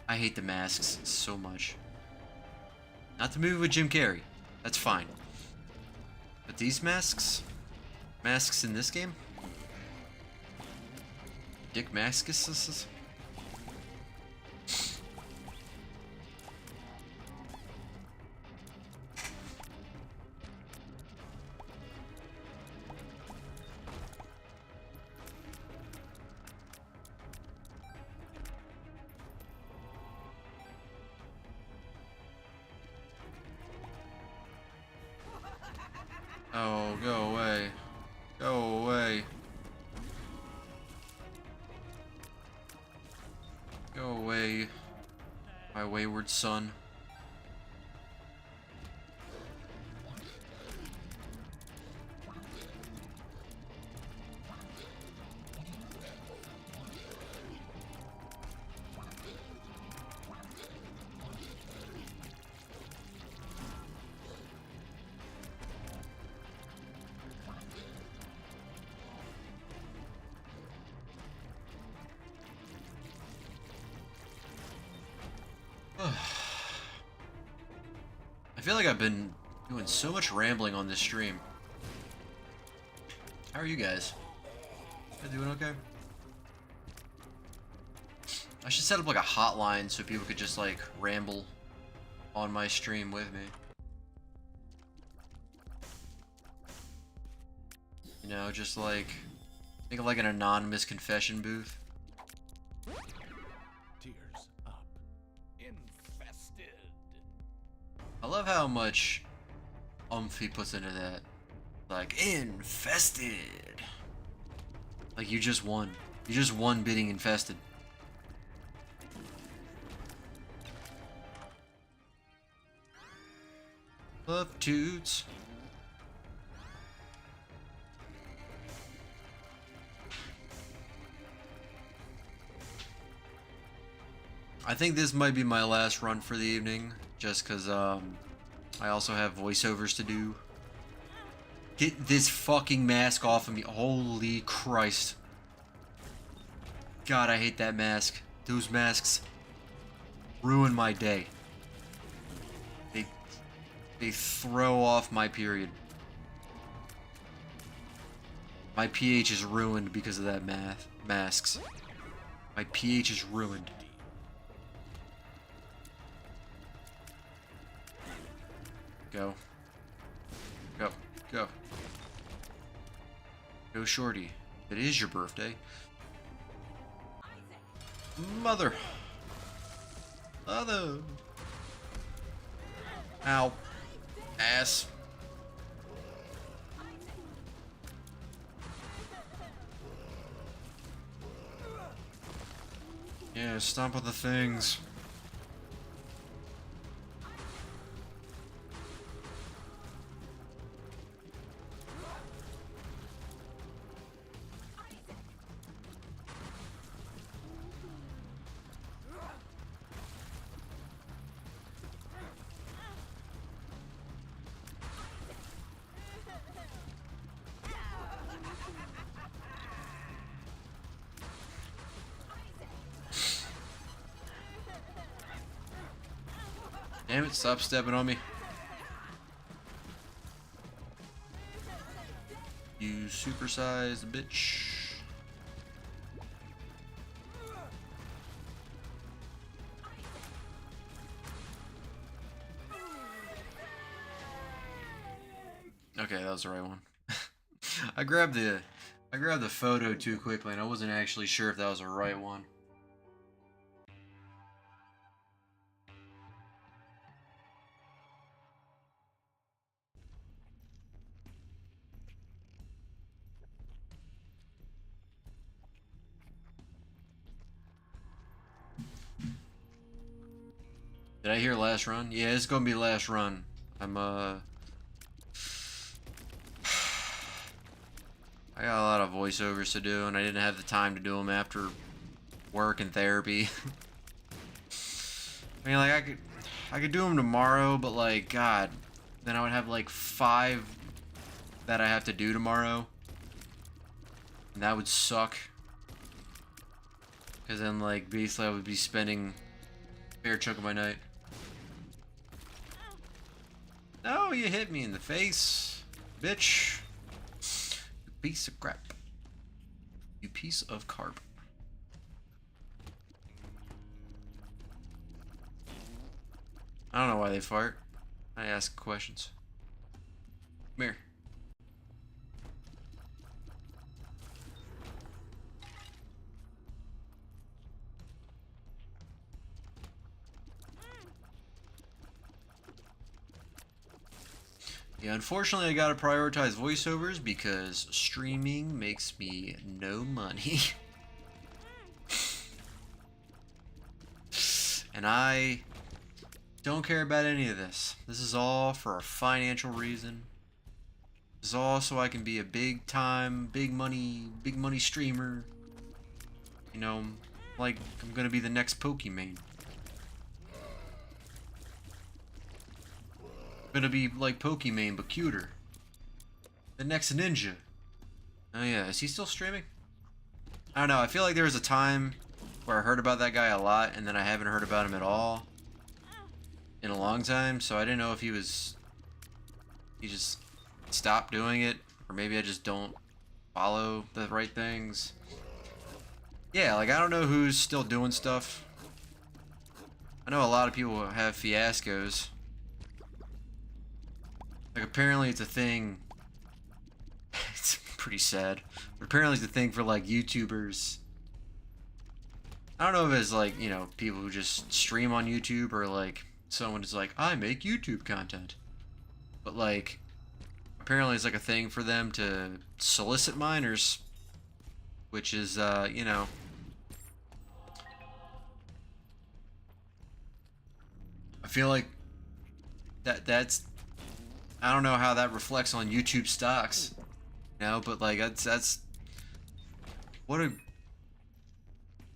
A: I hate the masks so much. Not the movie with Jim Carrey. That's fine. But these masks? Masks in this game? Dick Maskus? Oh, go away. Go away. Go away, my wayward son. I feel like I've been doing so much rambling on this stream. How are you guys? You doing okay? I should set up like a hotline so people could just like ramble on my stream with me. You know, just like think of like an anonymous confession booth.
B: Tears up. Infested.
A: I love how much oomph he puts into that. Like, infested. Like, you just won. You just won being infested. Love toots. I think this might be my last run for the evening, just because I also have voiceovers to do. Get this fucking mask off of me. Holy Christ. God, I hate that mask. Those masks ruin my day. They throw off my period. My pH is ruined because of that masks. My pH is ruined. Go. Go. Go. Go, shorty. It is your birthday. Mother. Mother. Ow. Ass. Yeah, stomp on the things. Damn it, stop stepping on me. You supersized bitch. Okay, that was the right one. I grabbed the photo too quickly and I wasn't actually sure if that was the right one. Did I hear last run? Yeah, it's gonna be last run. I'm I got a lot of voiceovers to do, and I didn't have the time to do them after work and therapy. I mean, like I could do them tomorrow, but like, God, then I would have like 5 that I have to do tomorrow, and that would suck. Cause then, like, basically, I would be spending a fair chunk of my night. No, you hit me in the face, bitch. You piece of crap. You piece of carp. I don't know why they fart. I ask questions. Come here. Yeah, unfortunately, I gotta prioritize voiceovers because streaming makes me no money. And I don't care about any of this. This is all for a financial reason. This is all so I can be a big time, big money streamer. You know, like I'm gonna be the next Pokemon. Gonna be like Pokemon, but cuter. The next ninja. Oh yeah, is he still streaming? I don't know, I feel like there was a time where I heard about that guy a lot, and then I haven't heard about him at all in a long time, so I didn't know if he just stopped doing it, or maybe I just don't follow the right things. Yeah, like I don't know who's still doing stuff. I know a lot of people have fiascos. Like, apparently it's a thing. It's pretty sad. But apparently it's a thing for, like, YouTubers. I don't know if it's, like, you know, people who just stream on YouTube or, like, someone who's like, I make YouTube content. But, like, apparently it's, like, a thing for them to solicit minors. Which is, you know. I feel like that's... I don't know how that reflects on YouTube stocks, you know, but like that's what a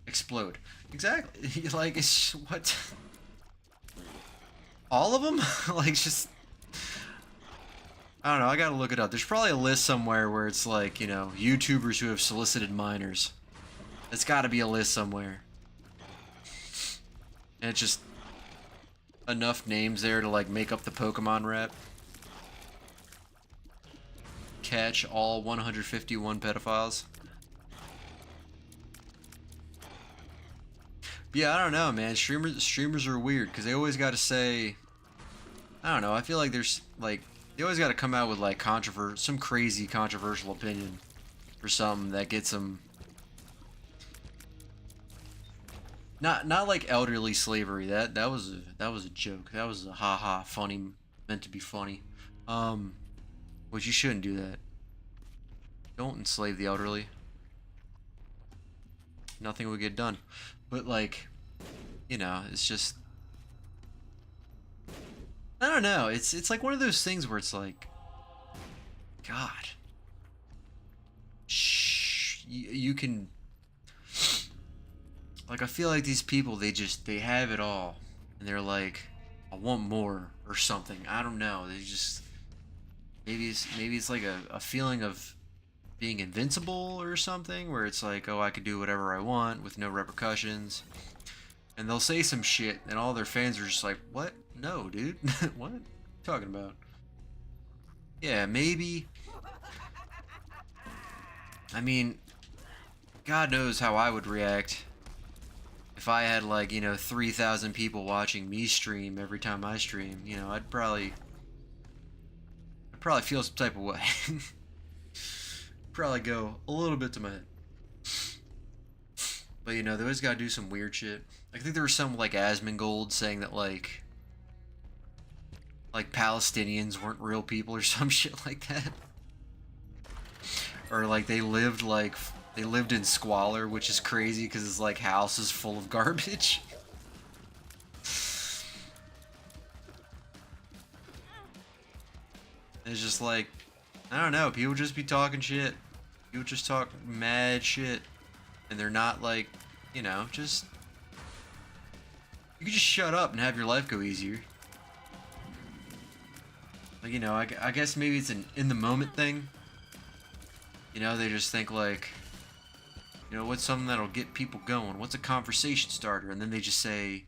A: explode exactly. Like it's what all of them like just I don't know. I gotta look it up. There's probably a list somewhere where it's like, you know, YouTubers who have solicited minors. It's got to be a list somewhere, and it's just enough names there to like make up the Pokemon rap. catch all 151 pedophiles. But yeah, I don't know, man. Streamers are weird because they always got to say, I don't know. I feel like there's like they always got to come out with like some crazy controversial opinion or something that gets them. Not like elderly slavery. That was a joke. That was a haha funny, meant to be funny. Which you shouldn't do that. Don't enslave the elderly. Nothing would get done. But like, you know, it's just I don't know. It's like one of those things where it's like, God, shh, you can. Like I feel like these people, they have it all, and they're like, I want more or something. I don't know. They just maybe it's like a feeling of being invincible or something, where it's like, oh, I could do whatever I want with no repercussions. And they'll say some shit, and all their fans are just like, what? No, dude. What? What are you talking about? Yeah, maybe. I mean, God knows how I would react if I had like, you know, 3,000 people watching me stream every time I stream. You know, I'd probably feel some type of way. Probably go a little bit to my head. But you know, they always gotta do some weird shit. I think there was some like Asmongold saying that like Palestinians weren't real people or some shit like that. Or like they lived in squalor, which is crazy because it's like houses full of garbage. It's just like, I don't know, people just be talking shit. People just talk mad shit. And they're not like, you know, just... You can just shut up and have your life go easier. Like, you know, I guess maybe it's an in-the-moment thing. You know, they just think like, you know, what's something that'll get people going? What's a conversation starter? And then they just say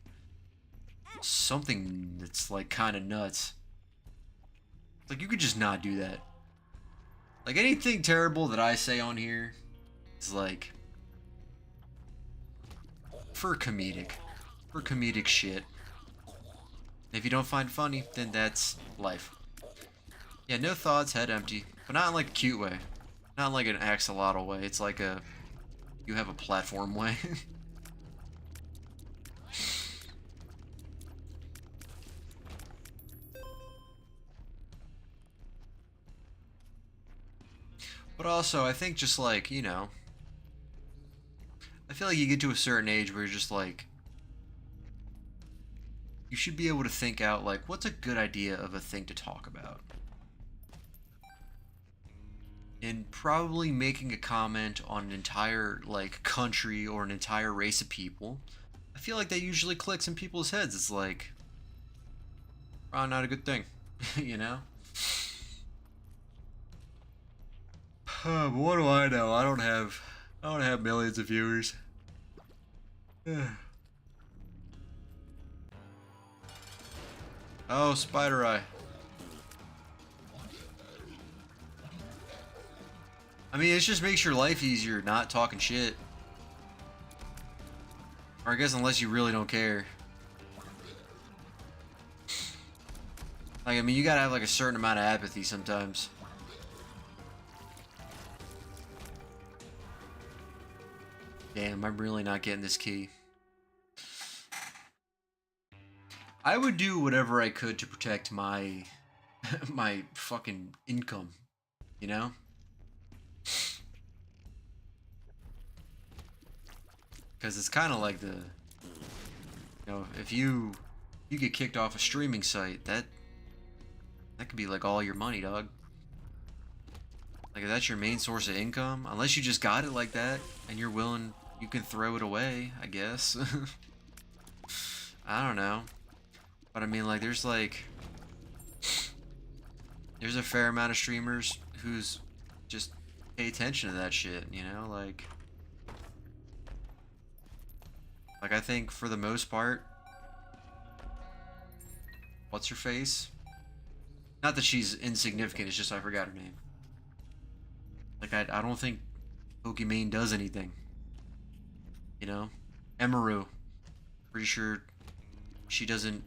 A: something that's like kind of nuts. Like, you could just not do that. Like, anything terrible that I say on here is like for comedic shit. If you don't find it funny, then that's life. Yeah, no thoughts, head empty, but not in like a cute way. Not in like an axolotl way. It's like a you have a platform way. But also, I think just like, you know, I feel like you get to a certain age where you're just like, you should be able to think out like, what's a good idea of a thing to talk about? And probably making a comment on an entire like country or an entire race of people, I feel like that usually clicks in people's heads. It's like, oh, not a good thing, you know? But what do I know? I don't have millions of viewers. Oh, spider eye. I mean, it just makes your life easier not talking shit. Or I guess unless you really don't care. Like, I mean, you gotta have like a certain amount of apathy sometimes. Damn, I'm really not getting this key. I would do whatever I could to protect my my fucking income, you know? Because it's kind of like the, you know, if you get kicked off a streaming site, that could be like all your money, dog. Like if that's your main source of income, unless you just got it like that and you're willing, you can throw it away, I guess. I don't know. But I mean, like, there's a fair amount of streamers who's just pay attention to that shit, you know, like I think for the most part, what's her face? Not that she's insignificant, it's just I forgot her name. Like, I don't think Pokimane does anything. You know? Emaru, pretty sure she doesn't,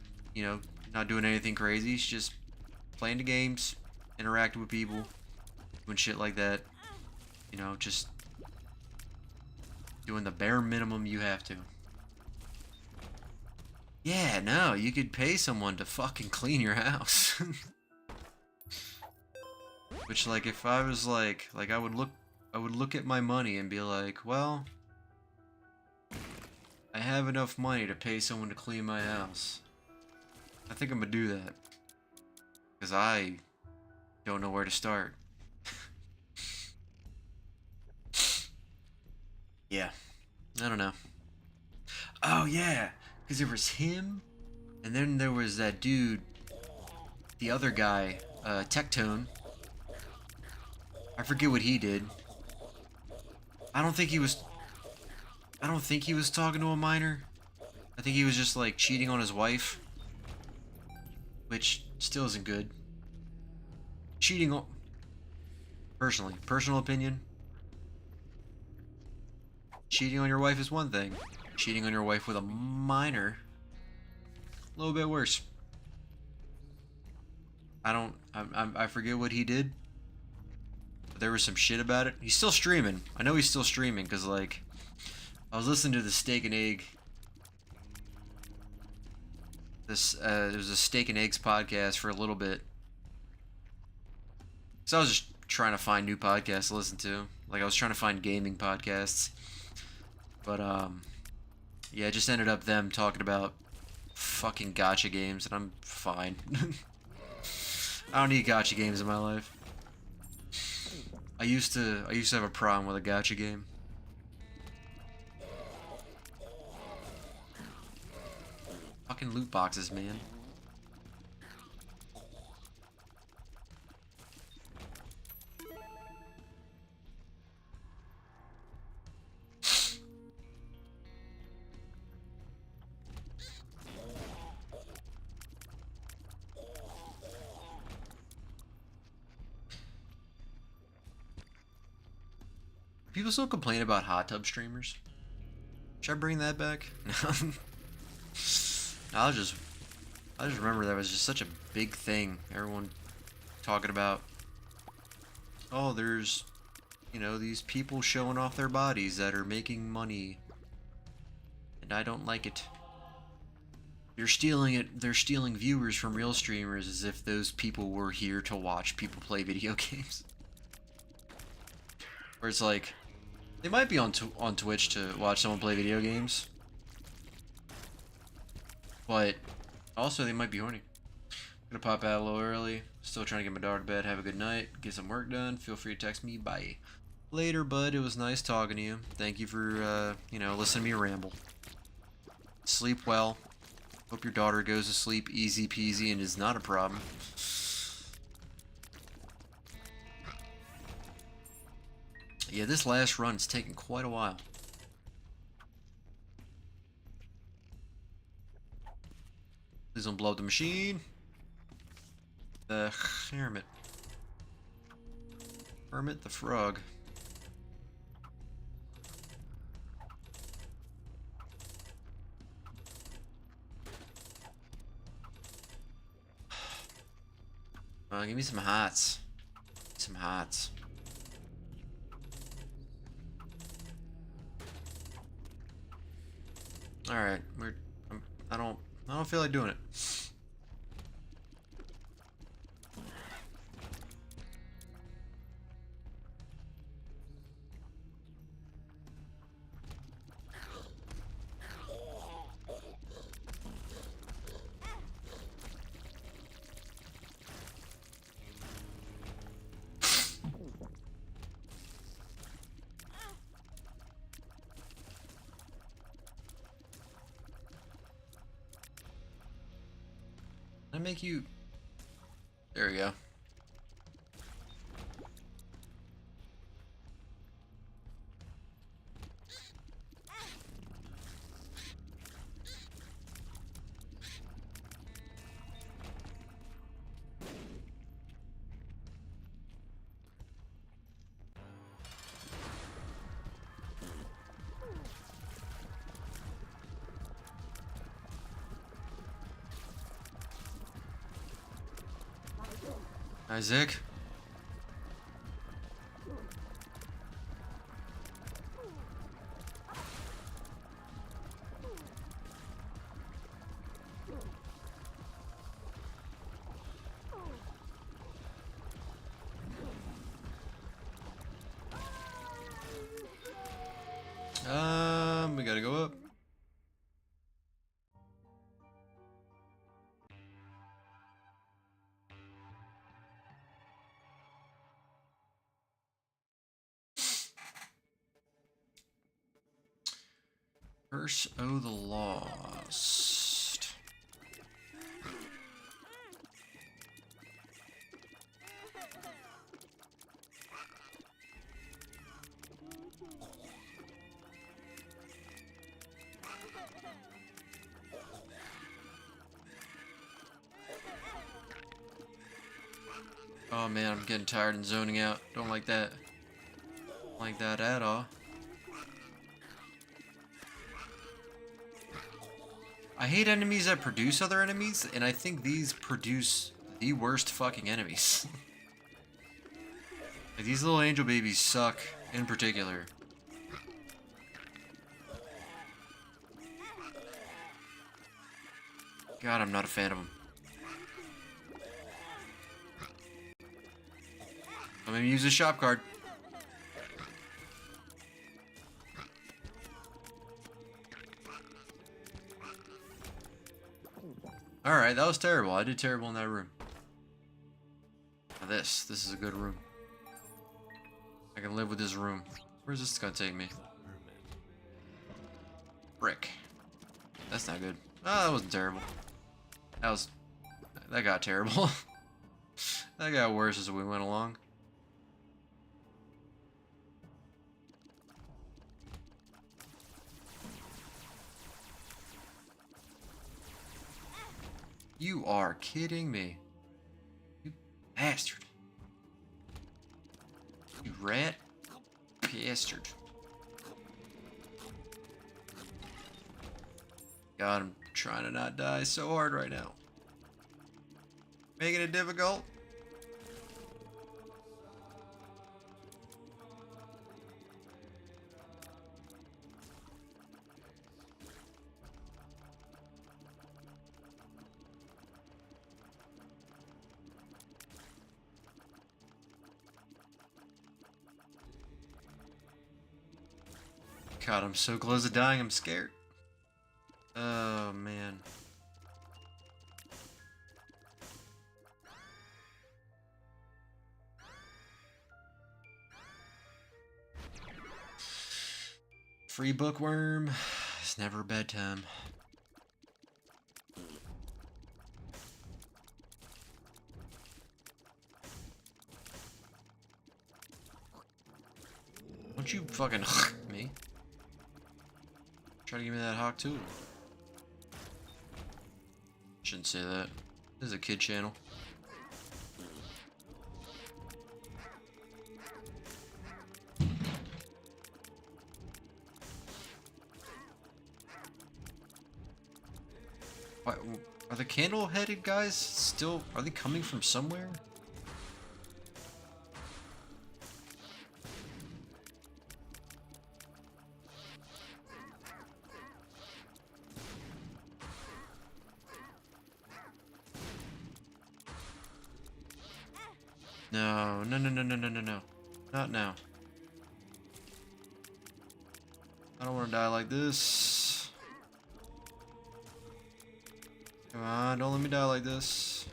A: not doing anything crazy. She's just playing the games, interacting with people, doing shit like that. Just doing the bare minimum you have to. Yeah, no, you could pay someone to fucking clean your house. Which, like, if I was like I would look at my money and be like, well, I have enough money to pay someone to clean my house. I think I'm gonna do that. Because I don't know where to start. Yeah, I don't know. Oh, yeah, because there was him, and then there was that dude, the other guy, Tectone. I forget what he did. I don't think he was talking to a minor. I think he was just like cheating on his wife, which still isn't good. Cheating on, personal opinion. Cheating on your wife is one thing. Cheating on your wife with a minor, a little bit worse. I forget what he did. But there was some shit about it. He's still streaming. I know he's still streaming because, like, I was listening to the Steak and Egg. There was a Steak and Eggs podcast for a little bit. So I was just trying to find new podcasts to listen to. Like, I was trying to find gaming podcasts. But, yeah, it just ended up them talking about fucking gacha games, and I'm fine. I don't need gacha games in my life. I used to have a problem with a gacha game. Fucking loot boxes, man. People still complain about hot tub streamers. Should I bring that back? I just remember that was just such a big thing. Everyone talking about, oh, there's, these people showing off their bodies that are making money, and I don't like it. They're stealing it. They're stealing viewers from real streamers as if those people were here to watch people play video games. Where it's like, they might be on Twitch to watch someone play video games, but also they might be horny. Gonna pop out a little early. Still trying to get my daughter to bed. Have a good night. Get some work done. Feel free to text me. Bye. Later, bud. It was nice talking to you. Thank you for, listening to me ramble. Sleep well. Hope your daughter goes to sleep easy peasy and is not a problem. Yeah, this last run's taken quite a while. Please don't blow up the machine. The hermit. Hermit the frog. Give me some hots. Some hots. All right, I don't feel like doing it. Can I make you... There we go. Isaac. We gotta go up. Curse o' the Lost. Oh man, I'm getting tired and zoning out. Don't like that. Don't like that at all. I hate enemies that produce other enemies, and I think these produce the worst fucking enemies. Like, these little angel babies suck, in particular. God, I'm not a fan of them. I'm gonna use a shop card. Alright, that was terrible. I did terrible in that room. Now this is a good room. I can live with this room. Where's this gonna take me? Brick. That's not good. Oh, that wasn't terrible. That got terrible. That got worse as we went along. You are kidding me. You bastard. You rat bastard. God, I'm trying to not die so hard right now. Making it difficult. God, I'm so close to dying, I'm scared. Oh, man. Free bookworm. It's never a bad time. Don't you fucking me. Try to give me that hawk too. Shouldn't say that. This is a kid channel. Why, are the candle-headed guys still... Are they coming from somewhere? No, no, no, no, no, no, no, no. Not now. I don't want to die like this. Come on, don't let me die like this.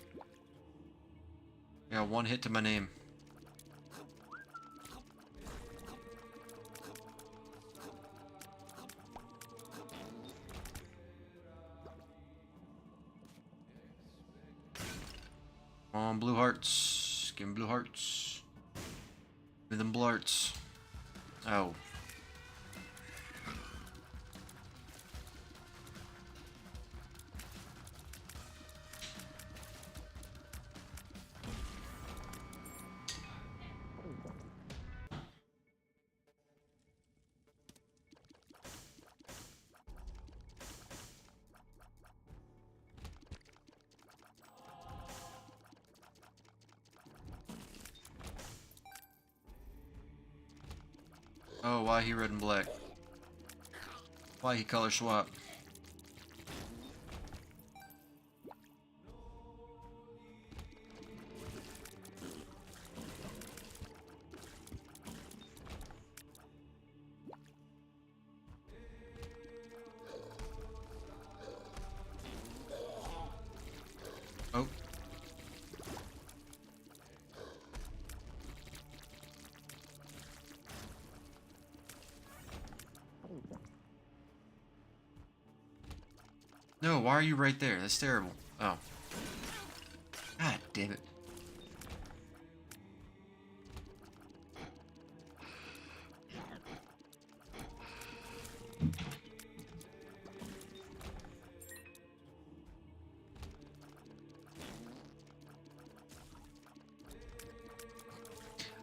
A: I got one hit to my name. Come on, blue hearts. Give me blue hearts. Give me them blue hearts. Oh. Oh, why he red and black? Why he color swap? Oh. No, why are you right there? That's terrible. Oh. God damn it.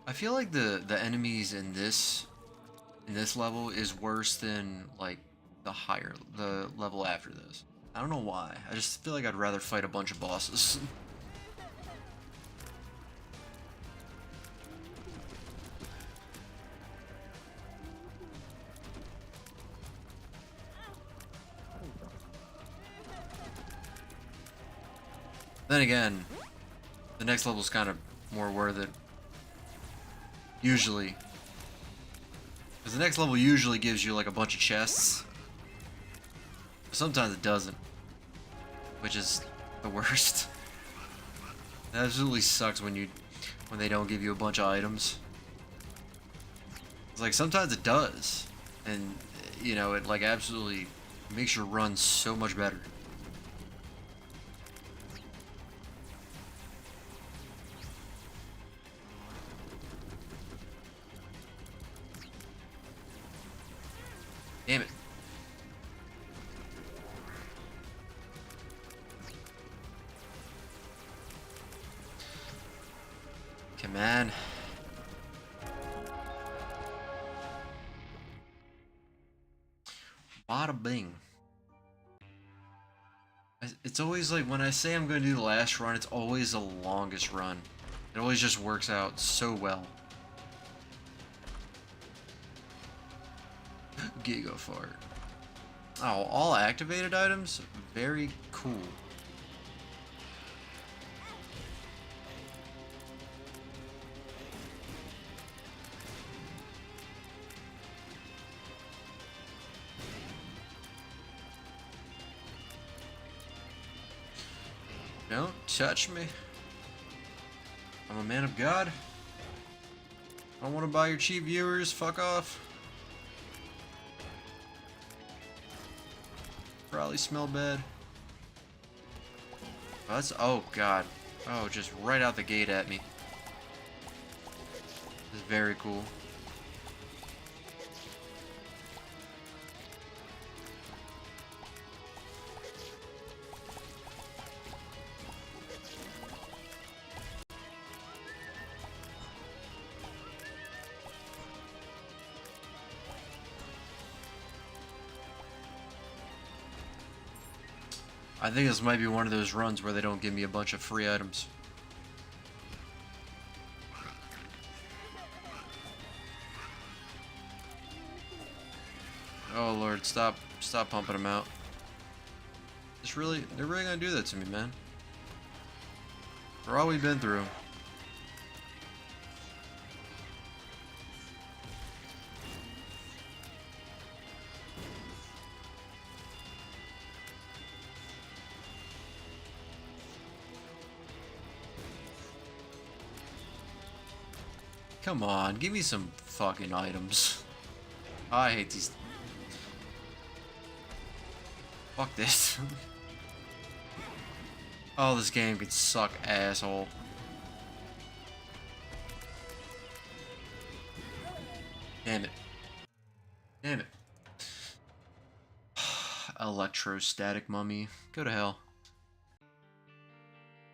A: I feel like the enemies in this level is worse than like the level after this. I don't know why. I just feel like I'd rather fight a bunch of bosses. Then again, the next level's kind of more worth it. Usually. Because the next level usually gives you like a bunch of chests. Sometimes it doesn't. Which is the worst. It absolutely sucks when they don't give you a bunch of items. It's like sometimes it does. And you know, it like absolutely makes your run so much better. Damn it. Come on. Bada bing. It's always like when I say I'm going to do the last run, it's always the longest run. It always just works out so well. Giga fart. Oh, all activated items? Very cool. Don't touch me. I'm a man of God. I don't want to buy your cheap viewers. Fuck off. Probably smell bad. Oh, that's, oh god. Oh, just right out the gate at me. This is very cool. I think this might be one of those runs where they don't give me a bunch of free items. Oh lord, stop pumping them out. They're really gonna do that to me, man. For all we've been through. Come on, give me some fucking items. I hate these. Fuck this. Oh, this game could suck, asshole. Damn it. Damn it. Electrostatic mummy. Go to hell.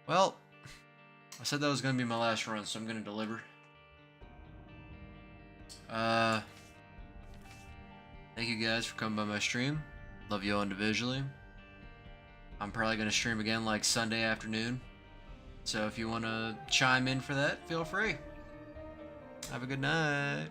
A: Well, I said that was gonna be my last run, so I'm gonna deliver. Thank you guys for coming by my stream. Love you all individually. I'm probably gonna stream again like Sunday afternoon. So if you wanna chime in for that, feel free. Have a good night.